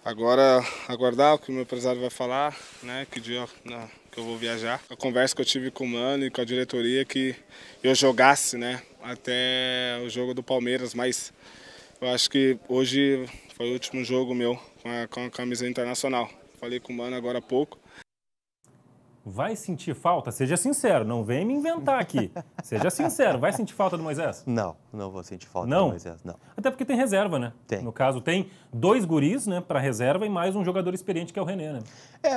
[SPEAKER 8] Agora, aguardar o que o meu empresário vai falar, né? Que dia que eu vou viajar. A conversa que eu tive com o Mano e com a diretoria que eu jogasse, né? Até o jogo do Palmeiras, mas eu acho que hoje foi o último jogo meu com a camisa internacional. Falei com o Mano agora há pouco.
[SPEAKER 12] Vai sentir falta? Seja sincero, não vem me inventar aqui. Seja sincero, vai sentir falta do Moisés?
[SPEAKER 7] Não vou sentir falta do Moisés, não.
[SPEAKER 12] Até porque tem reserva, né?
[SPEAKER 7] Tem.
[SPEAKER 12] No caso, tem 2 guris, né, para reserva e mais um jogador experiente que é o René, né?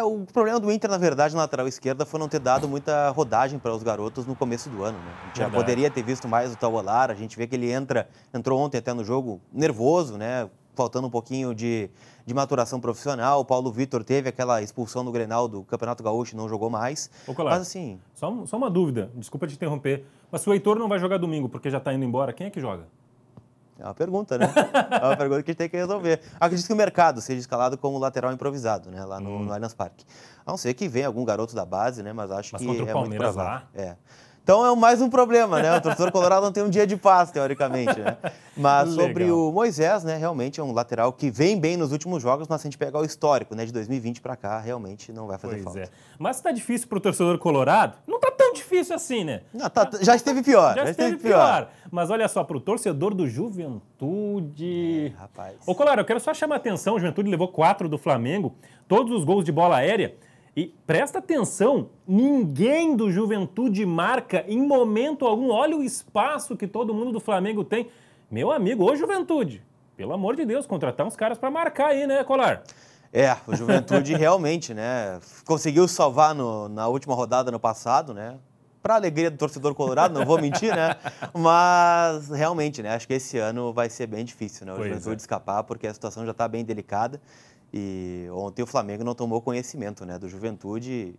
[SPEAKER 7] O problema do Inter, na verdade, na lateral esquerda foi não ter dado muita rodagem para os garotos no começo do ano, né? A gente já poderia ter visto mais o Tauolar, a gente vê que ele entrou ontem até no jogo nervoso, né? Faltando um pouquinho de maturação profissional. O Paulo Vitor teve aquela expulsão no Grenal do Campeonato Gaúcho e não jogou mais.
[SPEAKER 12] Colar,
[SPEAKER 7] mas assim...
[SPEAKER 12] Só uma dúvida, desculpa te interromper, mas se o Heitor não vai jogar domingo porque já está indo embora, quem é que joga?
[SPEAKER 7] É uma pergunta, né? É uma pergunta que a gente tem que resolver. Acredito que o mercado seja escalado como lateral improvisado, né? Lá no Allianz Parque. A não ser que venha algum garoto da base, né? Mas acho que
[SPEAKER 12] contra o
[SPEAKER 7] é
[SPEAKER 12] Palmeiras
[SPEAKER 7] muito provável.
[SPEAKER 12] lá.
[SPEAKER 7] Então é mais um problema, né? O torcedor colorado não tem um dia de paz, teoricamente, né? Mas sobre o Moisés, né? Realmente é um lateral que vem bem nos últimos jogos, mas se a gente pegar o histórico, né? De 2020 para cá, realmente não vai fazer falta.
[SPEAKER 12] Mas tá difícil pro torcedor colorado? Não tá tão difícil assim, né?
[SPEAKER 7] Não, já esteve pior.
[SPEAKER 12] Já esteve pior. Mas olha só, pro torcedor do Juventude...
[SPEAKER 7] rapaz.
[SPEAKER 12] Ô, Colar, eu quero só chamar a atenção, o Juventude levou 4 do Flamengo, todos os gols de bola aérea. E presta atenção, ninguém do Juventude marca em momento algum. Olha o espaço que todo mundo do Flamengo tem. Meu amigo, ô Juventude, pelo amor de Deus, contratar uns caras para marcar aí, né, Colar?
[SPEAKER 7] O Juventude realmente, né, conseguiu salvar na última rodada no passado, né? Para alegria do torcedor colorado, não vou mentir, né? Mas realmente, né, acho que esse ano vai ser bem difícil, né? O Juventude escapar, porque a situação já está bem delicada. E ontem o Flamengo não tomou conhecimento, né, do Juventude,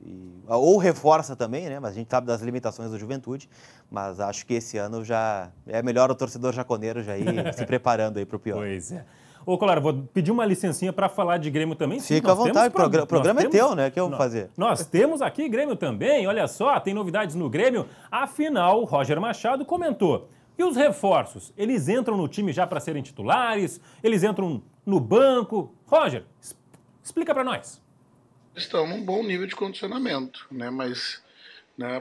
[SPEAKER 7] ou reforça também, né, mas a gente sabe das limitações do Juventude, mas acho que esse ano já é melhor o torcedor jaconeiro já ir se preparando aí para o pior.
[SPEAKER 12] Pois é. Ô, Colar, vou pedir uma licencinha para falar de Grêmio também.
[SPEAKER 7] Fica à vontade, o programa é teu, né, o que eu vou fazer?
[SPEAKER 12] Nós temos aqui Grêmio também, olha só, tem novidades no Grêmio. Afinal, o Roger Machado comentou. E os reforços? Eles entram no time já para serem titulares? Eles entram no banco? Roger, explica para nós.
[SPEAKER 13] Estão num bom nível de condicionamento, né? Mas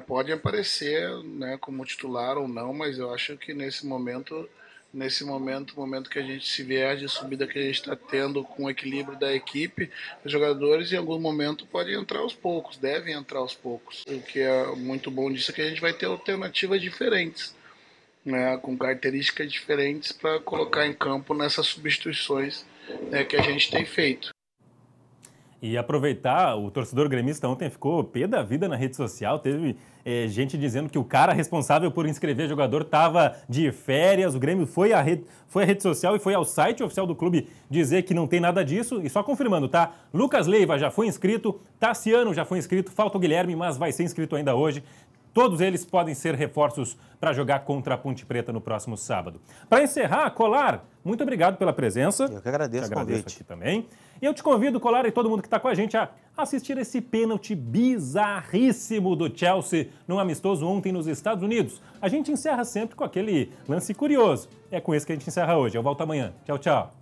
[SPEAKER 13] podem aparecer, né, como titular ou não, mas eu acho que nesse momento, o momento que a gente se vier de subida que a gente está tendo com o equilíbrio da equipe, os jogadores em algum momento podem entrar aos poucos, devem entrar aos poucos. O que é muito bom disso é que a gente vai ter alternativas diferentes, né, com características diferentes para colocar em campo nessas substituições, né, que a gente tem feito.
[SPEAKER 12] E aproveitar, o torcedor gremista ontem ficou pé da vida na rede social, teve gente dizendo que o cara responsável por inscrever jogador estava de férias, o Grêmio foi à rede social e foi ao site oficial do clube dizer que não tem nada disso, e só confirmando, tá? Lucas Leiva já foi inscrito, Tassiano já foi inscrito, falta o Guilherme, mas vai ser inscrito ainda hoje. Todos eles podem ser reforços para jogar contra a Ponte Preta no próximo sábado. Para encerrar, Colar, muito obrigado pela presença.
[SPEAKER 7] Eu que agradeço o convite.
[SPEAKER 12] Aqui também. E eu te convido, Colar, e todo mundo que está com a gente a assistir esse pênalti bizarríssimo do Chelsea num amistoso ontem nos Estados Unidos. A gente encerra sempre com aquele lance curioso. É com esse que a gente encerra hoje. Eu volto amanhã. Tchau, tchau.